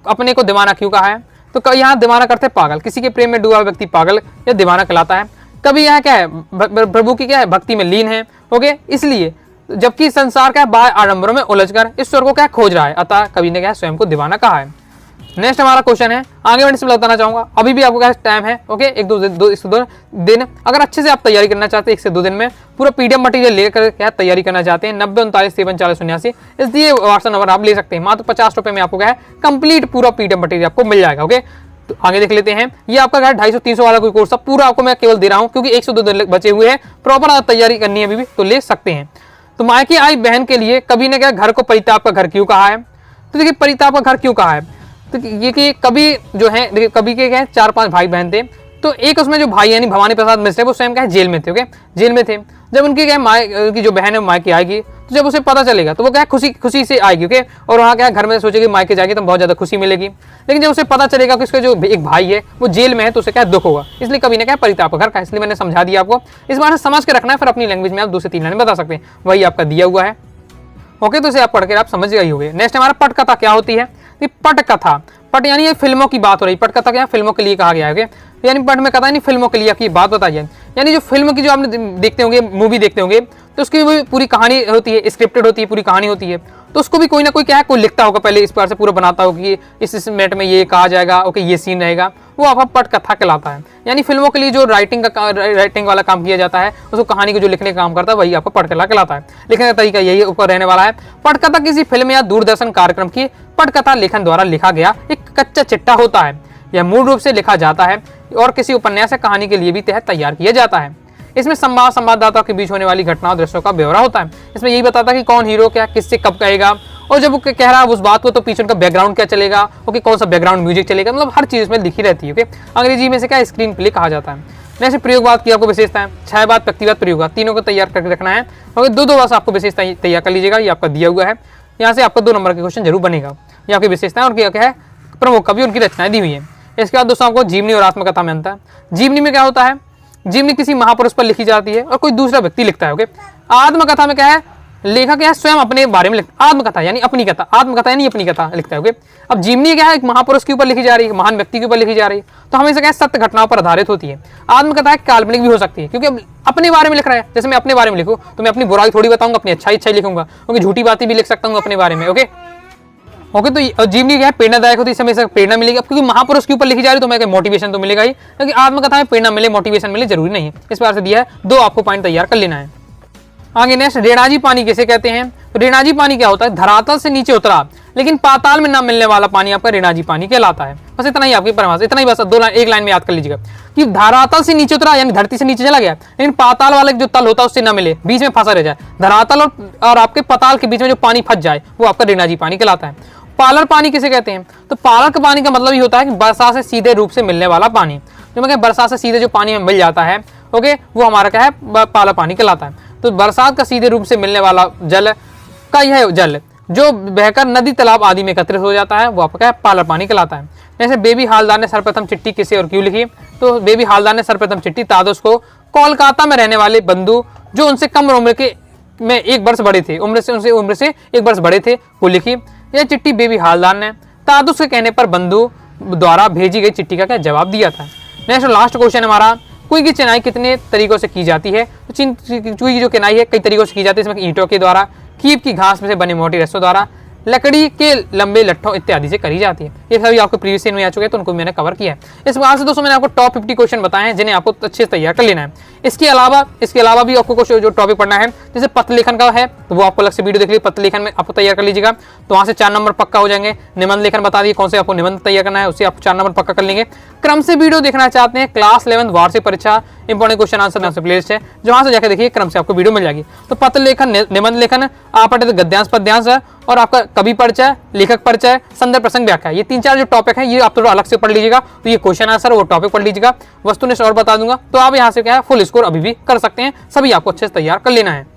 अपने को दीवाना क्यों कहा है। तो यहाँ दीवाना करते पागल, किसी के प्रेम में डूबा व्यक्ति पागल या दीवाना कहलाता है। कभी यहाँ क्या है, प्रभु की क्या है, भक्ति में लीन है। ओके, इसलिए जबकि संसार का बाह्य आडंबरों में उलझकर ईश्वर को क्या खोज रहा है, अतः कवि ने क्या स्वयं को दीवाना कहा है। नेक्स्ट हमारा क्वेश्चन है, आगे बढ़ने से बताना चाहूंगा, अभी भी आपको क्या टाइम है। ओके, 1 से 2 दिन अगर अच्छे से आप तैयारी करना चाहते हैं, 1 से 2 दिन में पूरा पीडीएफ मटेरियल लेकर क्या तैयारी करना चाहते हैं, 90 39 53 40 89 इसलिए व्हाट्सएप नंबर आप ले सकते हैं। मात्र 50 रुपए में आपको क्या है, कंप्लीट पूरा पीडीएफ मटेरियल आपको मिल जाएगा। ओके, तो आगे देख लेते हैं। ये आपका क्या 250-300 वाला कोई कोर्स पूरा आपको मैं केवल दे रहा हूं, क्योंकि 1 से 2 दिन बचे हुए हैं, प्रॉपर तैयारी करनी है अभी भी, तो ले सकते हैं। तो मायके आई बहन के लिए कवि ने क्या घर को परिताप का घर क्यों कहा है। तो देखिए परिताप का घर क्यों कहा है, तो ये कि कवि जो है, देखिए कवि के क्या 4-5 भाई बहन थे। तो एक उसमें जो भाई यानी भवानी प्रसाद मिश्र वो स्वयं क्या जेल में थे। ओके, जेल में थे। जब उनकी क्या की जो बहन है मायके आएगी, तो जब उसे पता चलेगा तो वो क्या खुशी से आएगी। ओके, और वहाँ क्या घर में सोचेगी मायके जाएगी तो बहुत ज्यादा खुशी मिलेगी। लेकिन जब उसे पता चलेगा कि उसका जो एक भाई है वो जेल में है तो उसे क्या दुख होगा। इसलिए कवि ने क्या परिताप घर का, इसलिए मैंने समझा दिया आपको। इस बार से समझ के रखना है, फिर अपनी लैंग्वेज में आप 2 से 3 लाइन बता सकते हैं, वही आपका दिया हुआ है। ओके, तो इसे आप पढ़ के आप समझ गए होंगे। नेक्स्ट हमारा पटकथा क्या होती है। पटकथा, पट यानी ये फिल्मों की बात हो रही, पटकथा क्या फिल्मों के लिए कहा गया है। यानी पट में कथा नहीं, फिल्मों के लिए आपकी बात बताइए। यानी जो फिल्म की जो आपने देखते होंगे, मूवी देखते होंगे, तो उसकी पूरी कहानी होती है, स्क्रिप्टेड होती है, पूरी कहानी होती है। तो उसको भी कोई ना कोई क्या है, कोई लिखता होगा पहले, इस बार से पूरा बनाता होगा कि इस मिनट में ये कहा जाएगा, ओके ये सीन रहेगा, वो आपका पटकथा कहलाता है। यानी फिल्मों के लिए जो राइटिंग वाला काम किया जाता है, उसको कहानी को जो लिखने का काम करता है, वही आपका पटकथा कहलाता है। लिखने का तरीका यही ऊपर रहने वाला है। पटकथा किसी फिल्म या दूरदर्शन कार्यक्रम की पटकथा लेखन द्वारा लिखा गया एक कच्चा चिट्ठा होता है। यह मूल रूप से लिखा जाता है और किसी उपन्यास या कहानी के लिए भी तहत तैयार किया जाता है। इसमें संवाददाताओं के बीच होने वाली घटनाओं दृश्यों का ब्यौरा होता है। इसमें यही बताता है कि कौन हीरो क्या किससे कब कहेगा, और जब वो कह रहा है उस बात को, तो पीछे उनका बैकग्राउंड क्या चलेगा, ओके कौन सा बैकग्राउंड म्यूजिक चलेगा, मतलब हर चीज में लिखी रहती है। ओके, अंग्रेजी में से क्या स्क्रीन प्ले कहा जाता है। जैसे प्रयोगवाद की आपको विशेषता है, छायावाद, व्यक्तिवाद, प्रयोगवाद, तीनों को तैयार करके रखना है। और दो बस आपको विशेषता तैयार कर लीजिएगा, ये आपका दिया हुआ है। यहाँ से आपको 2 नंबर के क्वेश्चन जरूर बनेगा। ये आपकी विशेषता है और क्या है, प्रमुख कवि उनकी रचनाएं दी हुई है। इसके बाद दोस्तों आपको जीवनी और आत्मकथा में अंतर। जीवनी में क्या होता है, जीवनी किसी महापुरुष पर लिखी जाती है और कोई दूसरा व्यक्ति लिखता है। ओके, आत्मकथा में क्या है, लेखक क्या है स्वयं अपने बारे में लिखता। आत्मकथा यानी अपनी कथा, आत्मकथा यानी अपनी कथा लिखता है। ओके, अब जीवनी क्या है, एक महापुरुष के ऊपर लिखी जा रही है, महान व्यक्ति के ऊपर लिखी जा रही है, तो हमेशा क्या है सत्य घटनाओं पर आधारित होती है। आत्मकथा काल्पनिक भी हो सकती है, क्योंकि अपने बारे में लिख रहा है। जैसे मैं अपने बारे में लिखूँ तो मैं अपनी बुराई थोड़ी बताऊंगा, अपनी अच्छाई लिखूंगा, क्योंकि झूठी बातें भी लिख सकता हूँ अपने बारे में। ओके, तो जीवनी क्या है, प्रेरणादायक होती है, इसमें हमेशा प्रेरणा मिलेगी। अब क्योंकि महापुरुष के ऊपर लिखी जा रही है तो मैं मोटिवेशन तो मिलेगा ही, क्योंकि आत्मकथा में प्रेरणा मिले मोटिवेशन मिले जरूरी नहीं है। इस बार से दिया है, 2 आपको पॉइंट तैयार कर लेना है। आगे नेक्स्ट, रेणाजी पानी किसे कहते हैं। तो रेणाजी पानी क्या होता है, धरातल से नीचे उतरा लेकिन पाताल में ना मिलने वाला पानी आपका रेणाजी पानी कहलाता है। बस इतना ही आपकी परिभाषा, इतना ही बस एक लाइन में याद कर लीजिएगा कि धरातल से नीचे उतरा यानी धरती से नीचे चला गया, लेकिन पाताल वाला जो तल होता है उससे ना मिले, बीच में फंसा रह जाए। धरातल और आपके पाताल के बीच में जो पानी फंस जाए वो आपका रेणाजी पानी कहलाता है। पालर पानी किसे कहते हैं, तो पालर का पानी का मतलब ये होता है कि वर्षा से सीधे रूप से मिलने वाला पानी। जो मैं बरसात से सीधे जो पानी में मिल जाता है, ओके, वो हमारा क्या है, पालर पानी कहलाता है। तो बरसात का सीधे रूप से मिलने वाला जल का यह जल जो बहकर नदी तालाब आदि में एकत्रित हो जाता है, वो आपका है पालर पानी कहलाता है। जैसे बेबी हालदार ने सर्वप्रथम चिट्ठी किसे और क्यों लिखी, तो बेबी हालदार ने सर्वप्रथम चिट्ठी तादुस को कोलकाता में रहने वाले बंधु जो उनसे कम उम्र के में 1 वर्ष बड़े थे, उम्र से 1 वर्ष बड़े थे, वो लिखी। यह चिट्ठी बेबी हालदार ने तादुस के कहने पर बंधु द्वारा भेजी गई चिट्ठी का क्या जवाब दिया था। नेक्स्ट लास्ट क्वेश्चन हमारा, कुई की चिनाई कितने तरीकों से की जाती है। तो चुई की जो चिनाई है कई तरीकों से की जाती है, इसमें ईंटों के द्वारा, कीप की घास में से बने मोटी रस्सों द्वारा, लकड़ी के लंबे लट्ठों इत्यादि से करी जाती है। ये सभी आपको प्रीवियस ईयर में आ चुके हैं, तो उनको मैंने कवर किया है। इस बार से दोस्तों मैंने आपको टॉप 50 क्वेश्चन बताए हैं जिन्हें आपको अच्छे से तैयार कर लेना है। इसके अलावा भी आपको कुछ जो टॉपिक पढ़ना है, जैसे पत्र लेखन का है तो वो आपको अलग से वीडियो देख लीजिए, पत्र लेखन में आपको तैयार कर लीजिएगा, तो वहाँ से 4 नंबर पक्का हो जाएंगे। निबंध लेखन बता दिए कौन से आपको निबंध तैयार करना है, उससे आप 4 नंबर पक्का कर लेंगे। क्रम से वीडियो देखना चाहते हैं, क्लास 11 वार्षिक परीक्षा इंपॉर्टेंट क्वेश्चन आंसर प्लेलिस्ट है, जहाँ से जाकर देखिए क्रम से आपको वीडियो मिल जाएगी। तो पत्र लेखन, निबंध लेखन, आपत्ति गद्यांश पद्यांश और आपका कवि परिचय, लेखक परिचय, संदर्भ प्रसंग व्याख्या, ये 3-4 जो टॉपिक है ये आप थोड़ा अलग से पढ़ लीजिएगा। तो ये क्वेश्चन आंसर वो टॉपिक पढ़ लीजिएगा, वस्तुनिष्ठ और बता दूंगा, तो आप यहाँ से क्या है फुल स्कोर अभी भी कर सकते हैं। सभी आपको अच्छे से तैयार कर लेना है।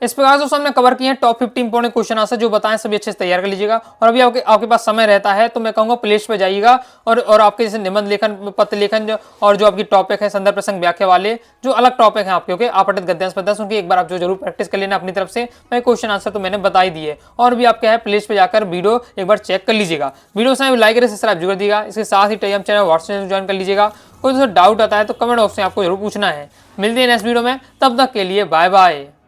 इस प्रकार से हमने कवर किए हैं टॉप 50 इंपॉर्टेंट क्वेश्चन आंसर, जो बताएं सभी अच्छे से तैयार कर लीजिएगा। और अभी आपके पास समय रहता है तो मैं कहूँगा प्लेलिस्ट पे जाइएगा और आपके जैसे निबंध लेखन, पत्र लेखन और जो आपकी टॉपिक है संदर्भ प्रसंग व्याख्या वाले जो अलग टॉपिक है आपके, आपत्ति गद्यांश पद्यांश, उनकी एक बार आप जो जरूर प्रैक्टिस कर लेना अपनी तरफ से। मैं क्वेश्चन आंसर तो मैंने बता ही दिए, और भी आपके है प्लेलिस्ट पे जाकर वीडियो एक बार चेक कर लीजिएगा। वीडियो से लाइक करें, सब्सक्राइब जरूर दिएगा। इसके साथ ही टेलीग्राम चैनल व्हाट्सएप ज्वाइन कर लीजिएगा। कोई डाउट आता है तो कमेंट बॉक्स में आपको जरूर पूछना है। मिलते हैं नेक्स्ट वीडियो में, तब तक के लिए बाय बाय।